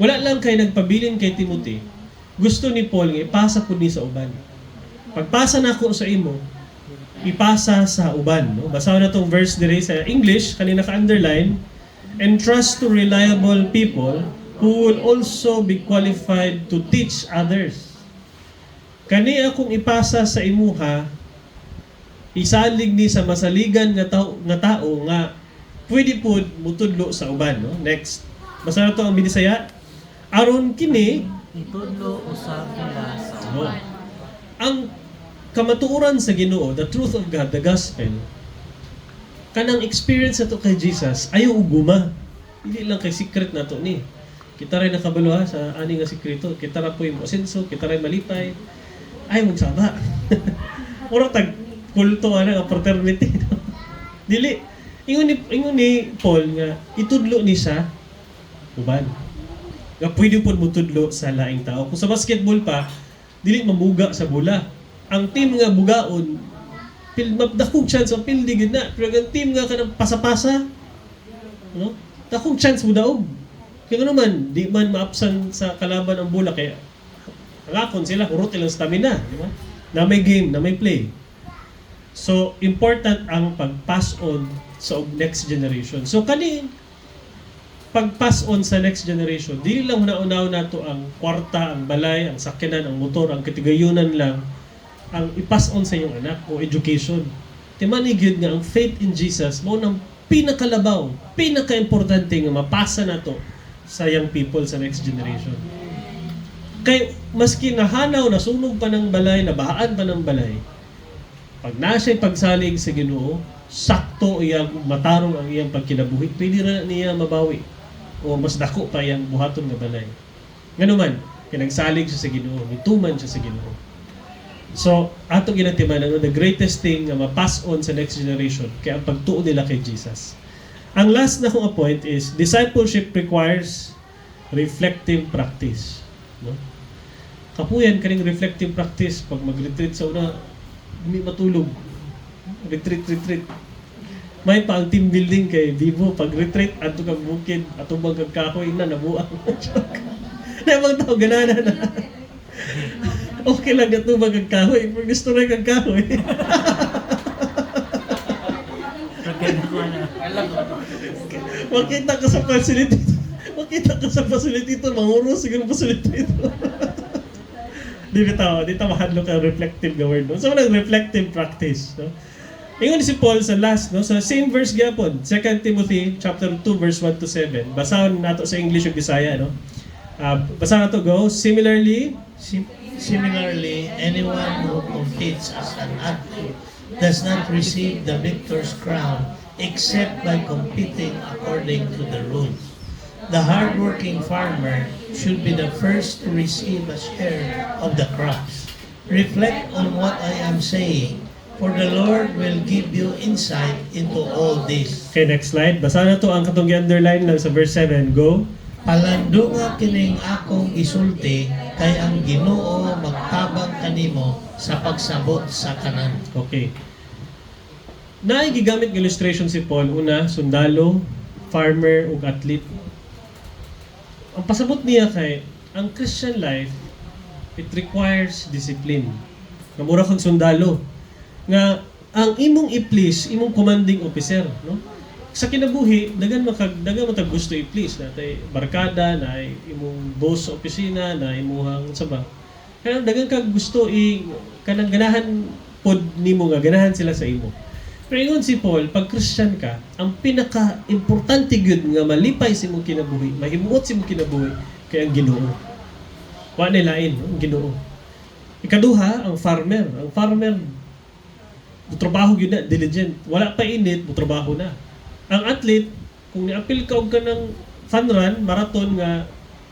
Wala lang kay nagpabilin kay Timothy. Gusto ni Paul nga ipasa pud ni sa uban. Pagpasa nako sa imo, ipasa sa uban, no? Basahin na tong verse dire sa English, kanina ka-underline, entrust to reliable people who will also be qualified to teach others. Kani akong ipasa sa imuha, isalig ni sa masaligan nga tao nga pwede pud mutudlo sa uban, no? Next. Basa na to ang Binisaya. Aron kini itudlo usab nila sa uban. Ang kamatuoran sa Ginoo, the truth of God, the gospel, kanang experience na to kay Jesus, ayaw uguma. Hindi lang kay secret na to ni. Kita rin nakabalo sa ani nga sikreto. Kita ra po yung asenso, kita rin malipay. Ay, magsama. Mura tag kulto nga fraternity. Dili. Ingon ni Paul nga, itudlo ni siya, uban. Nga pwede po mo tudlo sa laing tao. Kung sa basketball pa, dili mamuga sa bola. Ang team nga bugaon, dakong chance ang pildi gid na. Pero ang team nga kanang pasa-pasa, no? Dakong chance mo daog. Kaya naman, di man maapsan sa kalaban ang bola kaya angakon sila, urot ilang stamina, di ba? Na may game, na may play. So, important ang pag-pass on sa next generation. So, pag-pass on sa next generation, di lang una-unaw na to ang kwarta, ang balay, ang sakyanan, ang motor, ang katigayunan lang, ang i-pass on sa iyong anak o education. Timanig nga, ang faith in Jesus, mo nang pinakalabaw, pinaka-importante nga mapasa na to sa young people sa next generation. Kay maski nahanaw, nasunog pa ng balay, nabahaan pa ng balay, pag nasa'y pagsalig sa Ginoo, sakto iyang matarong ang iyang pagkinabuhi, pwede na niya mabawi o mas dako pa iyang buhaton nga balay. Nganuman, kinagsalig siya sa Ginoo, mituman siya sa Ginoo. So, ato ginatiman, the greatest thing nga ma-pass on sa next generation kaya ang pagtuo nila kay Jesus. Ang last na kong point is, discipleship requires reflective practice. No? Kapuyan kaning reflective practice pag mag-retreat sa una, hindi matulog. Retreat. May pa ang team building kay Vivo, pag-retreat, ato kang bukid, ato bang kagkakoy na, nabuang. Na ibang tao, ganana na. Okay lang ato bang kagkakoy, pero gusto rin kagkakoy. Makita ka sa facility ito, manguro siguro facility ito. Dito mahadlo ka reflective nga word, no? So, reflective practice, no? Ingon si Paul sa last, no? Sa same verse gyapon, 2 Timothy chapter 2 verse 1 to 7. Basahon nato sa English ug Bisaya, no? Basa nato go. Similarly, anyone who competes as an athlete does not receive the victor's crown except by competing according to the rules. The hardworking farmer should be the first to receive a share of the crops. Reflect on what I am saying, for the Lord will give you insight into all this. Okay, next slide. Basa na to ang katong underline lang sa verse 7. Go. Palandunga kining akong isulti, kay ang Ginoo magtabang kanimo sa pagsabot sa kanan. Okay. Naay gigamit ng illustration si Paul. Una, sundalo, farmer, ug athlete. Ang pasabot niya kay, ang Christian life, it requires discipline. Namura kang sundalo. Nga, ang imong i-please, imong commanding officer, no? Sa kinabuhi, dagan matag gusto i-please. Natay barkada, na imong boss sa opisina, na imuhang saba. Kaya dagan kag gusto kanang ganahan pod nimo nga ganahan sila sa imo. Pero ingon si Paul, pag Christian ka, ang pinaka-importante gyud nga malipay sa imong kinabuhi, mahimuot sa imong kinabuhi kay ang Ginoo. Wa na lain, no? Ang Ginoo. Ikaduha, ang farmer. Ang farmer, mutrabaho gyud na, diligent. Wala pa init, mutrabaho na. Ang athlete, kung ni-appeal ka og kanang fun run, marathon nga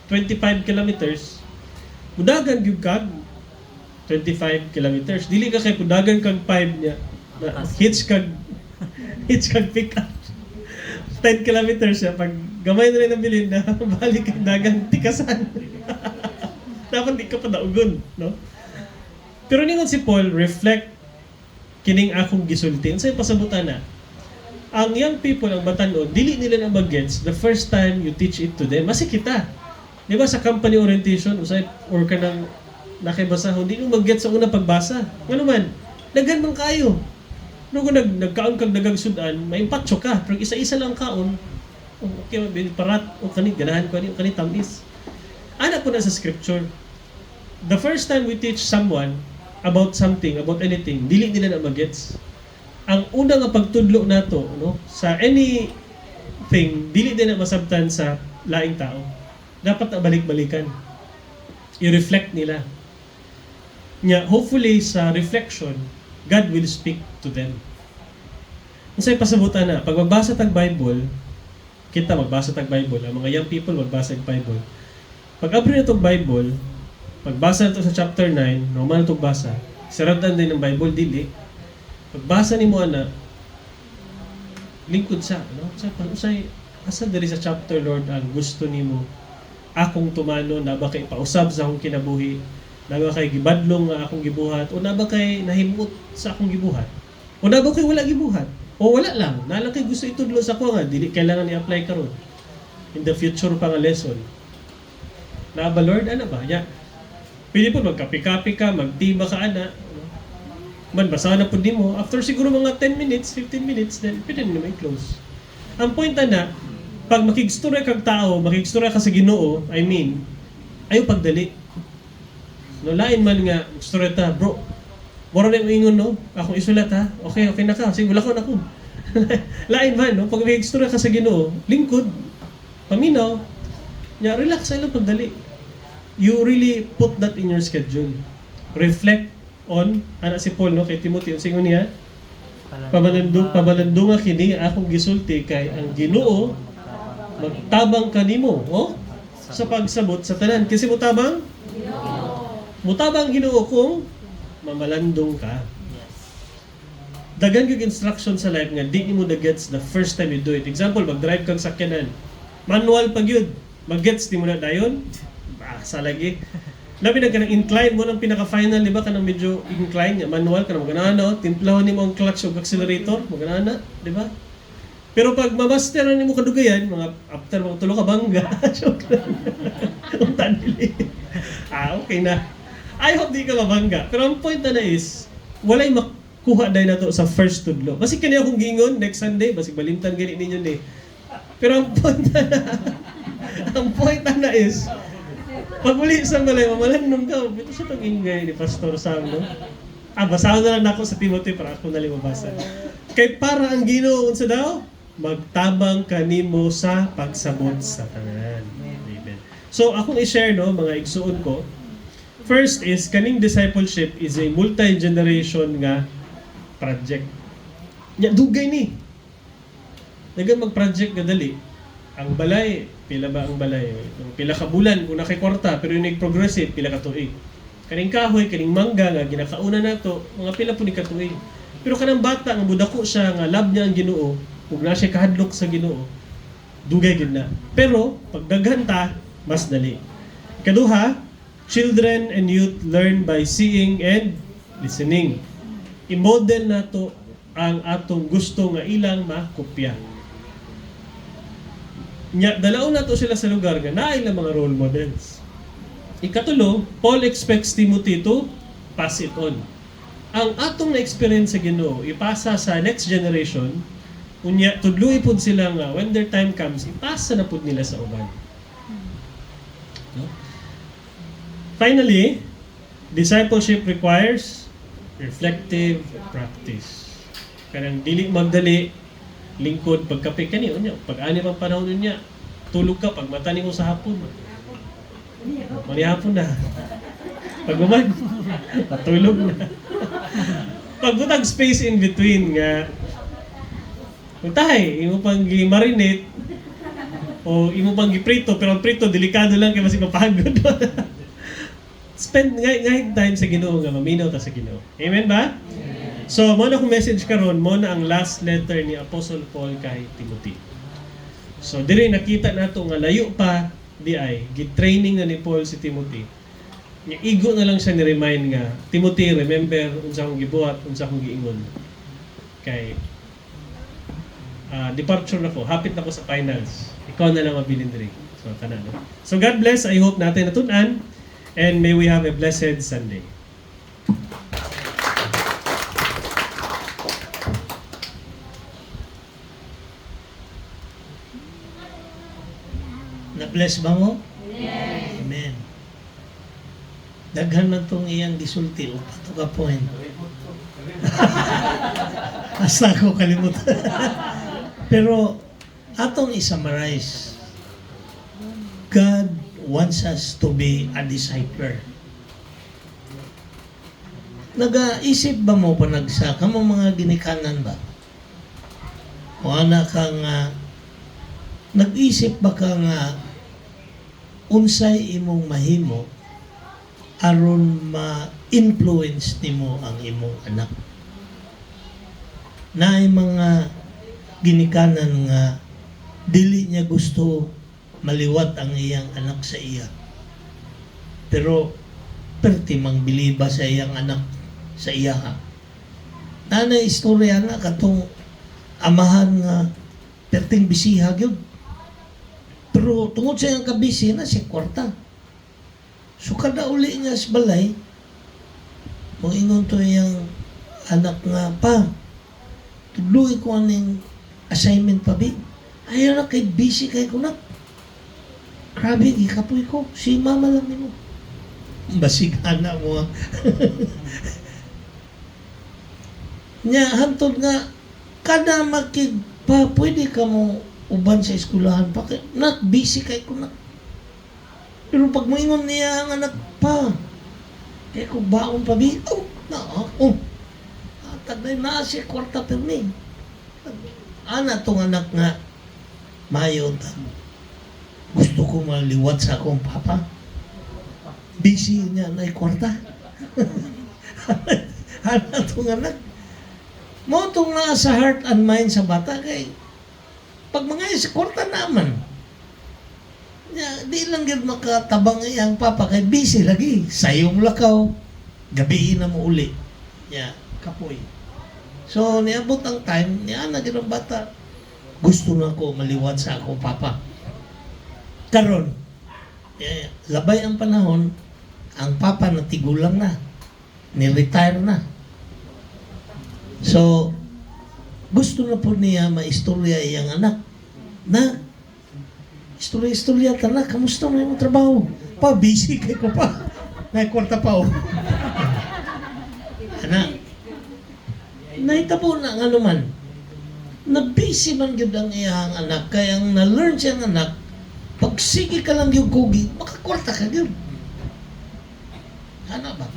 25 kilometers, mudagan gyud kag 25 kilometers. Dili ka kay pudagan kag 5 niya. Hitch kag pick up 10 kilometers siya. Pag gamay na rin ang bilin na balik kang dagang tikasan. Dapat di ka pa daugon, no? Pero ningon si Paul, reflect kining akong gisulti. Unsay pasabutan na? Ang young people, ang batanon, dili nila na mag-gets the first time you teach it to them. Masi kita. Di ba sa company orientation, usay or ka nang nakibasahon, di mo mag-gets sa una pagbasa. Ano man, daghan man kayo. Pero kung nagkaon kang dagang sudan, may impatso ka. Pero isa-isa lang kaon, okay, parat, o kanit, ganahan ko, o kanit, tamis. Anak ko na sa scripture. The first time we teach someone about something, about anything, dili nila na mag-gets. Ang una nga pagtudlo nato, no, sa anything, dili din na masabtan sa laing tao. Dapat na balik-balikan. I-reflect nila. Nya, hopefully sa reflection, God will speak to them. Unsay pasabutan na, pag magbasa tag Bible, kita magbasa tag Bible, ang mga young people magbasa tag Bible. Pag abri na tong Bible, pagbasa na to sa chapter 9, normal na tong basa, saradan din ng Bible, dili. Pagbasa ni mo ana, lingkod sa, no? Usay, asa diri sa chapter, Lord, ang gusto nimo akong tumano, na ba kay pausab sa akong kinabuhi, na ba kay gibadlong nga akong gibuhat, o na ba kay nahimut sa akong gibuhat, o na ba kay wala gibuhat, o wala lang, na lang kay gusto itudlo sa ako nga, dili kailangan i-apply karon in the future pa nga lesson. Na ba, Lord, ano ba? Ya, pwede po magkapi-kapi ka, magtiba ka ana, man basa na po di mo, after siguro mga 10 minutes, 15 minutes, then pwede na may close. Ang point na, pag makigstorya kag tao, makigstorya ka sa Ginoo, I mean, ayaw pagdali. No, lain man nga, story ta, bro, moro na yung ingon, no? Akong isulat, ha? Okay na ka. Sige, wala ko na ko. Lain man, no? Pag may istorya ka sa Ginoo, lingkod, paminaw, nya, relax sa ilang pagdali. You really put that in your schedule. Reflect on, si Paul, no? Kay Timothy, ang singon niya, pabalandunga kini, akong gisulti, kay ang Ginoo, magtabang kanimo, oh? Sa pagsabot sa tanan. Kasi mutabang? Mutabang Ginoo kung mamalandong ka. Dagan yung instruction sa life nga, di mo na-gets the first time you do it. Example, mag-drive kang sakyanan. Manual pag yun. Mag-gets, di mo na dayon. Basa lagi. Labi na ka ng incline mo ng pinaka-final, di ba? Ka ng medyo incline, manual ka na magana, timplahon ni mo ang clutch o accelerator, magana, di ba? Pero pag mamasteran ni mo kadugayan, mga after mga tulo ka bangga, joke lang. Unta nili. Okay na. I hope di ka mabangga. Pero ang point na is, walay makuha dahil na to sa first tudlo. Basi kanya akong gingon, next Sunday, basi balimtan ganit ninyo ni. Pero ang point na is, pag uli sa malay, mamalanong ka, ito siya itong ingay ni Pastor Sam, no? Basahan na lang ako sa Timothy para ako nalang mabasa. Kay para ang Ginoo unsa daw? Magtabang kanimo sa pagsabot sa tanan. Amen. So, akong i-share, no, mga igsuon ko. First is, kaning discipleship is a multi-generation nga project. Nya, dugay ni. Dagan mag-project nga dali. Ang balay, pila ba ang balay? Pila ka bulan kung nakay kwarta, pero yung progressive pila ka tuig. Kaning kahoy, kaning mangga nga ginakauna nato, mga pila po ni katuig. Pero kanang bata nga budako siya nga love niya ang Ginoo, ug na siya kahadlok sa Ginoo, dugay gid na. Pero pag daghan ta, mas dali. Ikaduha, children and youth learn by seeing and listening. I-model nato ang atong gusto nga ilang makopya. Nya dalaon nato sila sa lugar nga naay lang mga role models. Ikatulo, Paul expects Timothy to pass it on. Ang atong na-experience sa Ginoo ipasa sa next generation, unya tudloy pud sila nga when their time comes, ipasa na pud nila sa uban. No? Finally, discipleship requires reflective practice. Kanang dili magdali lingkod pagkape kani unya pag ani pang panahon niya tulog ka pag mata nimo sa hapon manihapon na pag umad patulog na pag butag space in between nga utahay imo pang gi-marinate o imo pang gi-prito pero ang prito delikado lang kay mas mapagod spend ngay time sa Ginoo nga maminaw ta sa Ginoo. Amen ba? So, mo na kong message karon, mo na ang last letter ni Apostle Paul kay Timothy. So, diri nakita nato nga layo pa di ay gi-training na ni Paul si Timothy. Nya igo na lang siya ni remind nga, Timothy, remember unsa akong gibuhat, unsa akong giingon. Kay departure na ko, hapit na ko sa finals. Ikaw na lang mabilin diri. So, kana no. So, God bless. I hope natin natun-an and may we have a blessed Sunday. Na-bless ba mo? Yes. Amen. Daghan man tong iyang gisulti o pato ka point. Basta ko kalimutan. Pero atong i-summarize. God wants us to be a discipler. Nag-aisip ba mo panagsa kamo mga ginikanan ba? O anak kang nag-isip ba ka nga unsay imong mahimo aron ma-influence nimo ang imong anak? Naay mga ginikanan nga dili niya gusto maliwat ang iyang anak sa iya. Pero perti mang biliba sa iyang anak sa iya ha. Nanay istorya na katong amahan nga perting bisiha gyud. Pero tungod sa iyang kabisi na si kwarta. So kada uli niya sa balay, moingon to iyang anak nga pa, tudloy ko aning assignment pa bi. Ayaw na kay busy kay kunak. Grabe, gikapoy ko. Si mama lang nimo. Basig anak mo. Nya, hantod nga, kada makig pa, pwede ka mo uban sa eskulahan pa. Nak, busy kay kunak. Pero pag moingon niya ang anak pa, kaya ko baon pa bi, taglay na siya kwarta permi. Ana tong anak nga, mayon ta. Gusto ko maliwat sa akong papa. Busy niya na kwarta. Ana tong anak. Mo tong nga sa heart and mind sa bata kay pag mga sa kwarta naman. Ya, di lang gid makatabang ang papa kay busy lagi. Sayong lakaw. Gabi na mo uli. Ya, kapoy. So, niabot ang time, niya na gid ang bata. Gusto na ko maliwat sa akong papa. Karon, labay ang panahon, ang papa natigulang na. Ni-retire na. So, gusto na po niya maistorya iyang anak. Na, istorya-istorya ta na, kamusta mo yung trabaho? Pa, busy kay ko pa. Naikwarta pa o. Anak, naitabo na nga naman. Na-busy man yun ang iyang anak. Kaya ang na-learn siyang anak, pag sige ka lang yung kugi, makakwarta ka yun. Ano ba?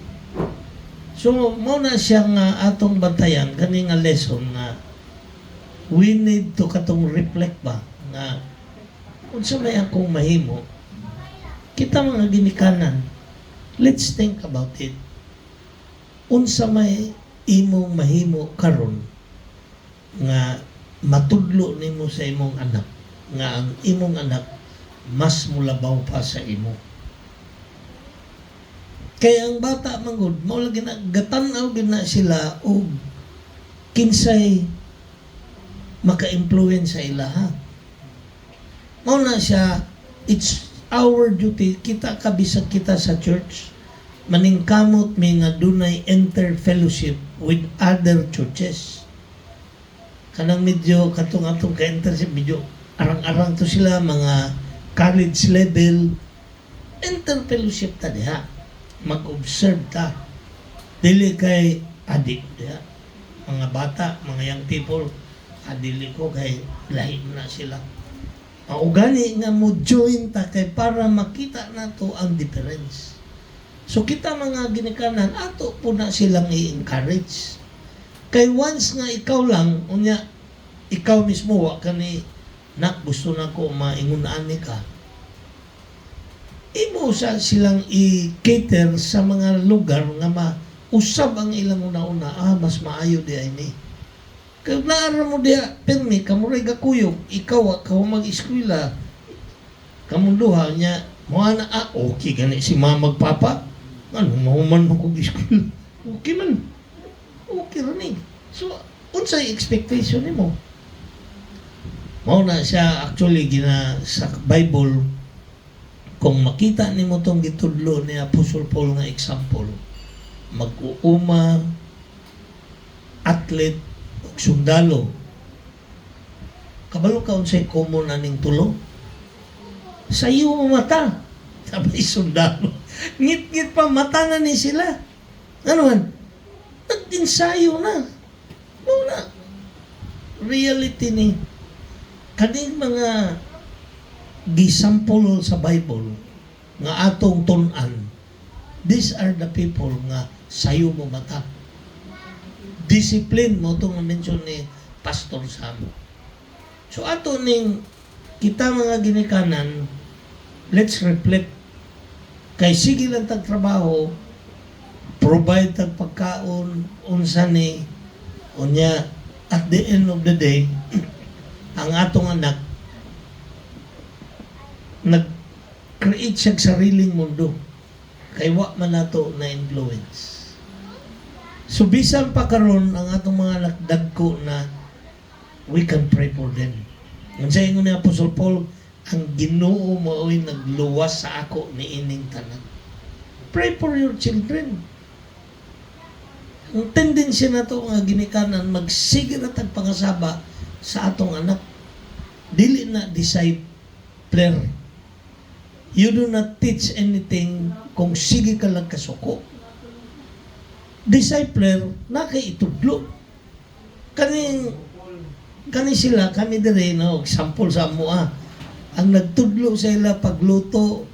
So, muna siyang atong bantayan, kaning lesson na we need to katong reflect ba nga unsa may akong mahimo kita mga ginikanan, let's think about it. Unsa may imong mahimo karon nga matudlo nimo sa imong anak nga ang imong anak mas mulabaw pa sa imo. Kaya ang bata manggod mao lagi na gatan-aw gina sila og kinsay maka-influence sa ilaha. Mao na siya, it's our duty kita kabisag kita sa church maningkamot mi nga dunay inter-fellowship with other churches. Kanang medyo katong-atong ka-internship, medyo arang-arang to sila, mga college level, inter-fellowship ta diha. Mag-observe ta. Dili kay adik diha. Mga bata, mga young people, adili ko kay lahi na sila. Maugani nga mo join ta kay para makita nato ang difference. So kita mga ginikanan, ato po na silang i-encourage. Kay once nga ikaw lang, unya, ikaw mismo, wa ka ni, nak, gusto na ko maingunaan ni ka. Imo sa silang i-cater sa mga lugar nga mausab ang ilang una-una, mas maayo di ay ni. Kaya naara mo diya, permi, kamuray gakuyog, ikaw mag-eskwela, kamunduha niya, mga na, okay gani si mama magpapa, ano, mahuman mo kong eskwela, okay man, okay rin eh. So, unsay expectation ni mo? Mao na siya actually gina sa Bible, kung makita ni mo tong gitudlo ni Apostle Paul nga example, mag-uuma, athlete, ug sundalo. Kabalo ka unsay common aning tulo? Sa iyo mata. Sabay sundalo. Ngit-ngit pa mata na ni sila. Ano man? Nag-ensayo na. Muna. Reality ni kaning mga gisampol sa Bible nga atong tun-an. These are the people nga sayo mo mata. Discipline mo itong mention ni Pastor Sam. So ato ning kita mga ginikanan, let's reflect. Kay sige lang tag trabaho, provide tag pagkaon, unsa ni, unya, at the end of the day, ang atong anak, nag-create siya sariling mundo. Kay wa man nato na influence. So bisan pa karon ang atong mga nagdagko na we can pray for them. Ang sa ingon ni Apostle Paul, ang Ginoo mao'y nagluwas sa ako ni ining tanan. Pray for your children. Ang tendency na to nga ginikanan, magsige na tagpangasaba sa atong anak. Dili na discipler. You do not teach anything kung sige ka lang kasuko. Discipler, na kay itudlo. Kani sila, kami dire, no, example sa mua. Ang nagtudlo sa ila pagluto,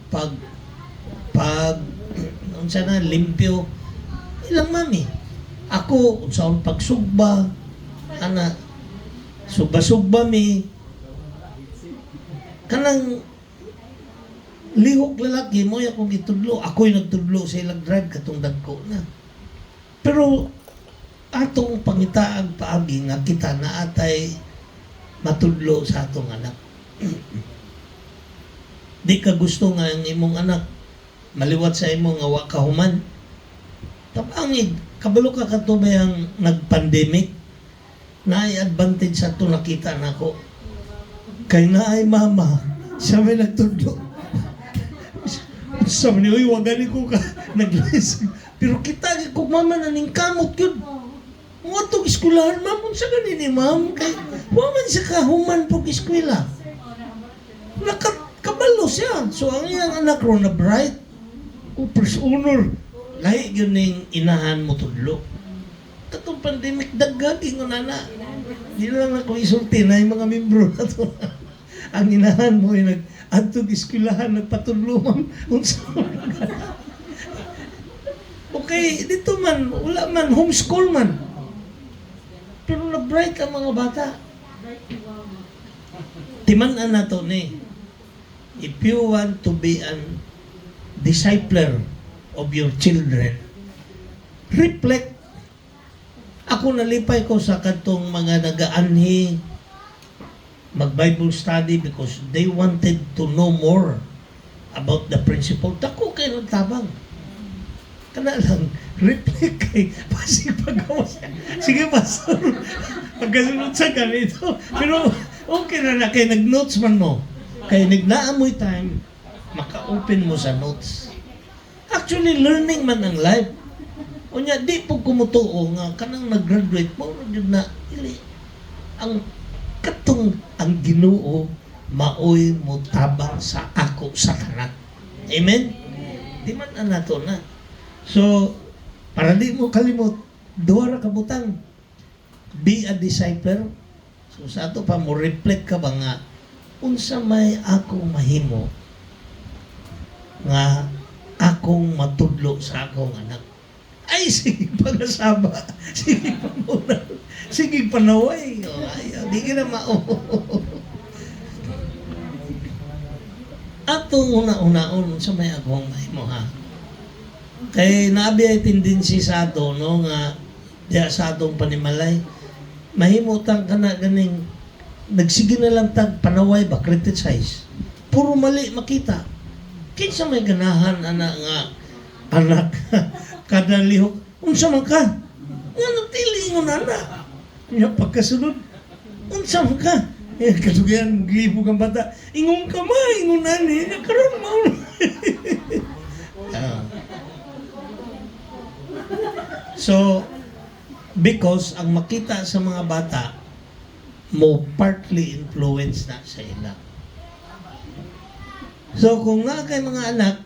unsa na, limpyo, ilang mami. Ako, unsa akong pagsugba, ana, sugba-sugba mi, kanang lihok lalaki mo yung akong itudlo. Ako'y nagtudlo sa ilang drive katong dagko na. Pero atong pangitaag paagi nga kita na atay matudlo sa atong anak. Di ka gusto nga ang imong anak maliwat sa imong nga wa kahuman. Tapangig, kabalo ka katubay ang nag-pandemic, naay advantage sa ito nakita na ko. Kay naay mama, siya may nagtudlo. Sabi niya, uy, wagani ko ka, nag-listen. Pero kita, kung mama naning kamot yun, mga itong eskulahan, ma'am, sa ganin ni ma'am, kay, waman siya kahuman pong eskwela. Nakabalo siya. So, ang iyang anak ro na bright, first honor, lahi yun yung inahan mo tudlo. Katong pandemic, daggaging ko na. Di lang ako isulti na yung mga membro na to. Ang inahan mo yung nag-antog eskwelahan, nagpatudlo, ma'am. Okay, dito man, wala man, homeschool man. Pero na-bright ang mga bata. Timan-an na to ni. If you want to be an discipler of your children, reflect. Ako nalipay ko sa katong mga nagaanhi mag-Bible study because they wanted to know more about the principle. Dako kayo nagtabang. Kana lang, reflect kay pasig pagawa siya. Sige, pastor, pagkasunod sa ganito. Pero okay na kay nag-notes man mo. Kay nagnaamoy time, maka-open mo sa notes. Actually, learning man ang life. Unya, di po kumutuo nga, kanang nag-graduate mo, yun na, ili, ang katong ang Ginoo maoy mo tabang sa ako sa tanan. Amen? Di man na nato na. So, para di mo kalimot, duha ra ka butang. Be a discipler. So, sa ato pa mo reflect ka ba nga, unsa may akong mahimo nga akong matudlo sa akong anak. Ay, sige pangasaba. Sige pamuna. Sige panaway. O, ay, di ka na atong una-unaon sa may akong mahimo ha. Kay naabi ay tendency sa ato no nga diya sa atong panimalay mahimutang ka na ganing nagsige na lang tag panaway ba criticize. Puro mali makita. Kinsa may ganahan anak kada lihok unsa man ka? Ano tilingon anak? Nya pagkasunod unsa man ka? Kasugayan maglibog ang bata. Ingon ka ma, ingon ani, karon mao. So, because ang makita sa mga bata mo partly influence na sa ila. So, kung nga kay mga anak,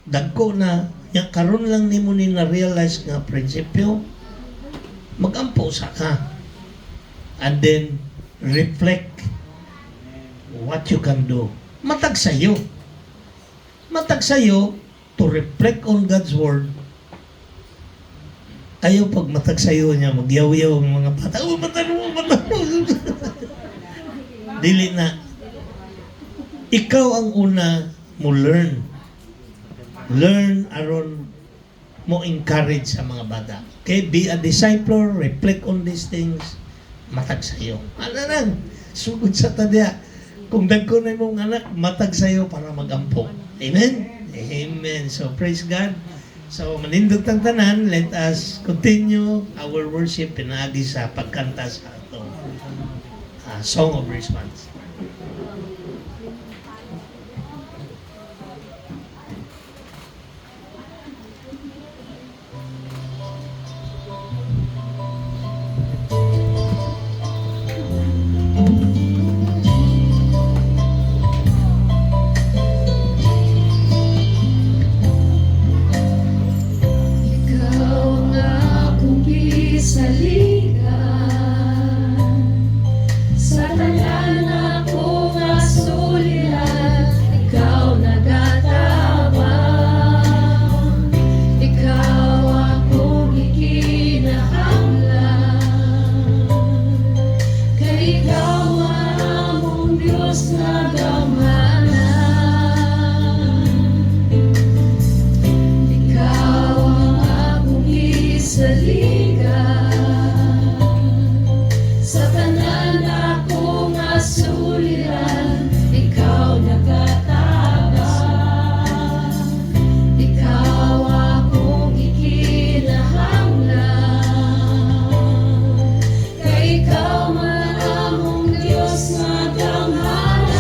dagko na, yung karon lang nimo ni na-realize nga prinsipyo, magampo sa ka. And then, reflect what you can do. Matag sayo. Matag sayo to reflect on God's Word. Ayaw pag matag sayo niya, magyaw-yaw ang mga bata. Oh, matano. Dili na. Ikaw ang una mo learn. Learn aron mo encourage sa mga bata. Okay? Be a disciple, reflect on these things, matag sayo. Ano lang? Sugod sa tadya. Kung dagko na mong anak, matag sayo para magampo. Amen? Amen. So, praise God. So, manindot ang tanan, let us continue our worship pinaagi sa pagkanta sa itong Song of Response. Ikaw ang akong gisaligan, sa tanan akong asuliran, ikaw nagatabang, ikaw akong ikinahanglan, kay ikaw ang among Diyos na gamhanan. Ikaw ang akong gisaligan, sa tanan akong asuliran, ikaw nagatabang, ikaw akong ikinahanglan, kay ikaw man among Diyos nga gamhanan.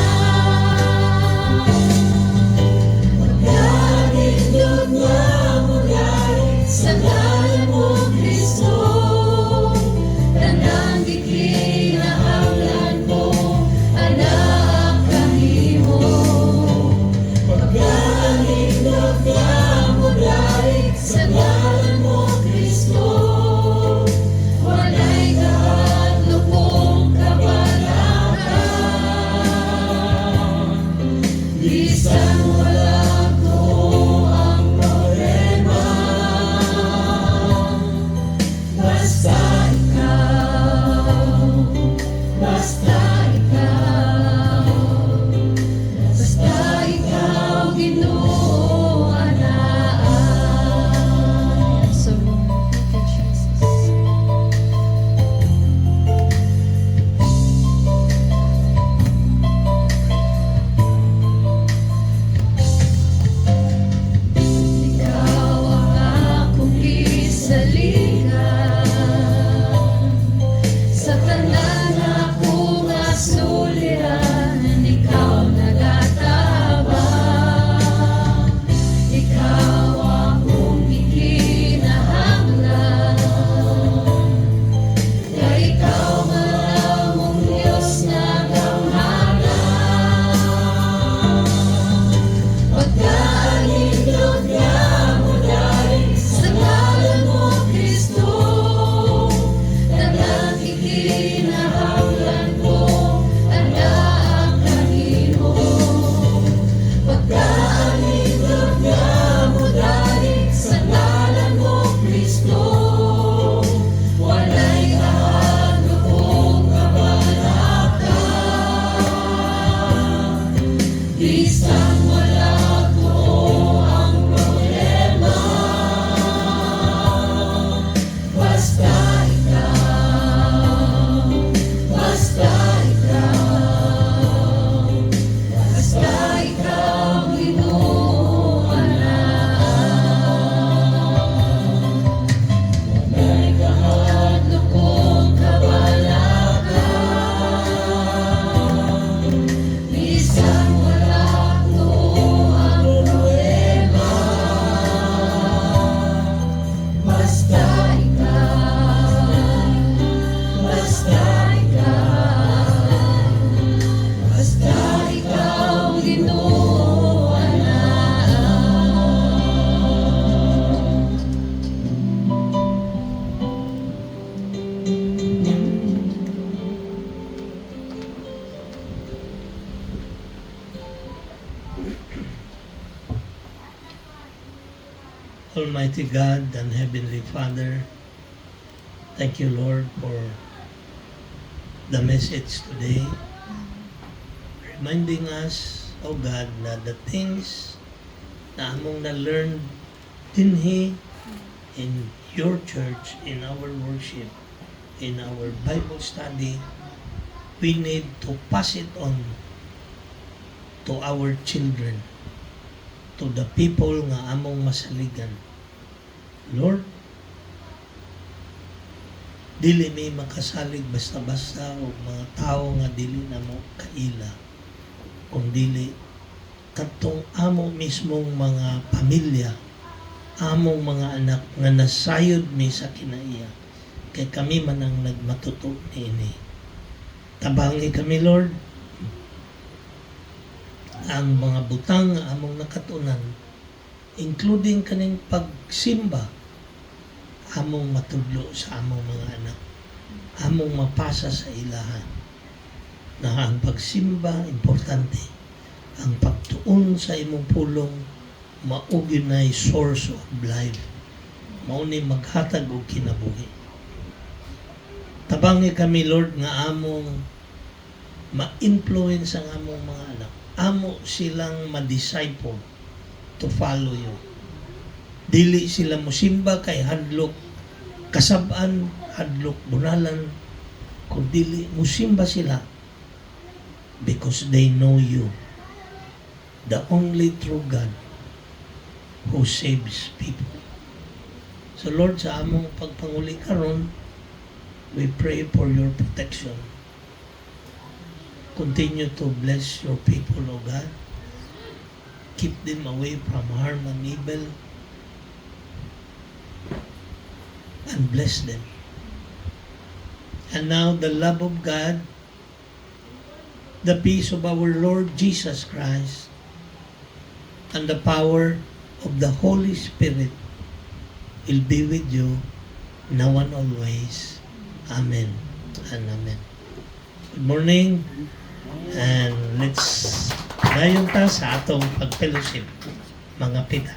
Almighty God and Heavenly Father, thank you, Lord, for the message today, reminding us, oh God, na the things na among na-learn dinhi in your church, in our worship, in our Bible study, we need to pass it on to our children, to the people nga among masaligan. Lord, dili may makasalig basta-basta o mga tao nga dili na mo kaila, kung dili katong amo mismong mga pamilya, among mga anak nga nasayod mi sa kinaiya, kay kami man ang nagmatuto niini. Tabangi kami, Lord, ang mga butang nga among nakatunan, including kaning pagsimba, among matudlo sa among mga anak, among mapasa sa ilahan, na ang pagsimba importante, ang pagtuon sa imong pulong maugin na source of life, mao ni maghatag og kinabuhi. Tabangi kami, Lord, nga among ma-influence ang among mga anak, amo silang ma-disciple to follow you. Dili sila musimba kay hadlok kasab-an, hadlok bunalan, kung dili musimba sila because they know you, the only true God who saves people. So Lord, sa among pagpanguli karon, we pray for your protection. Continue to bless your people, O God. Keep them away from harm and evil, and bless them. And now the love of God, the peace of our Lord Jesus Christ, and the power of the Holy Spirit will be with you now and always. Amen and amen. Good morning, and let's dayon ta sa atong pag-fellowship, mga pita.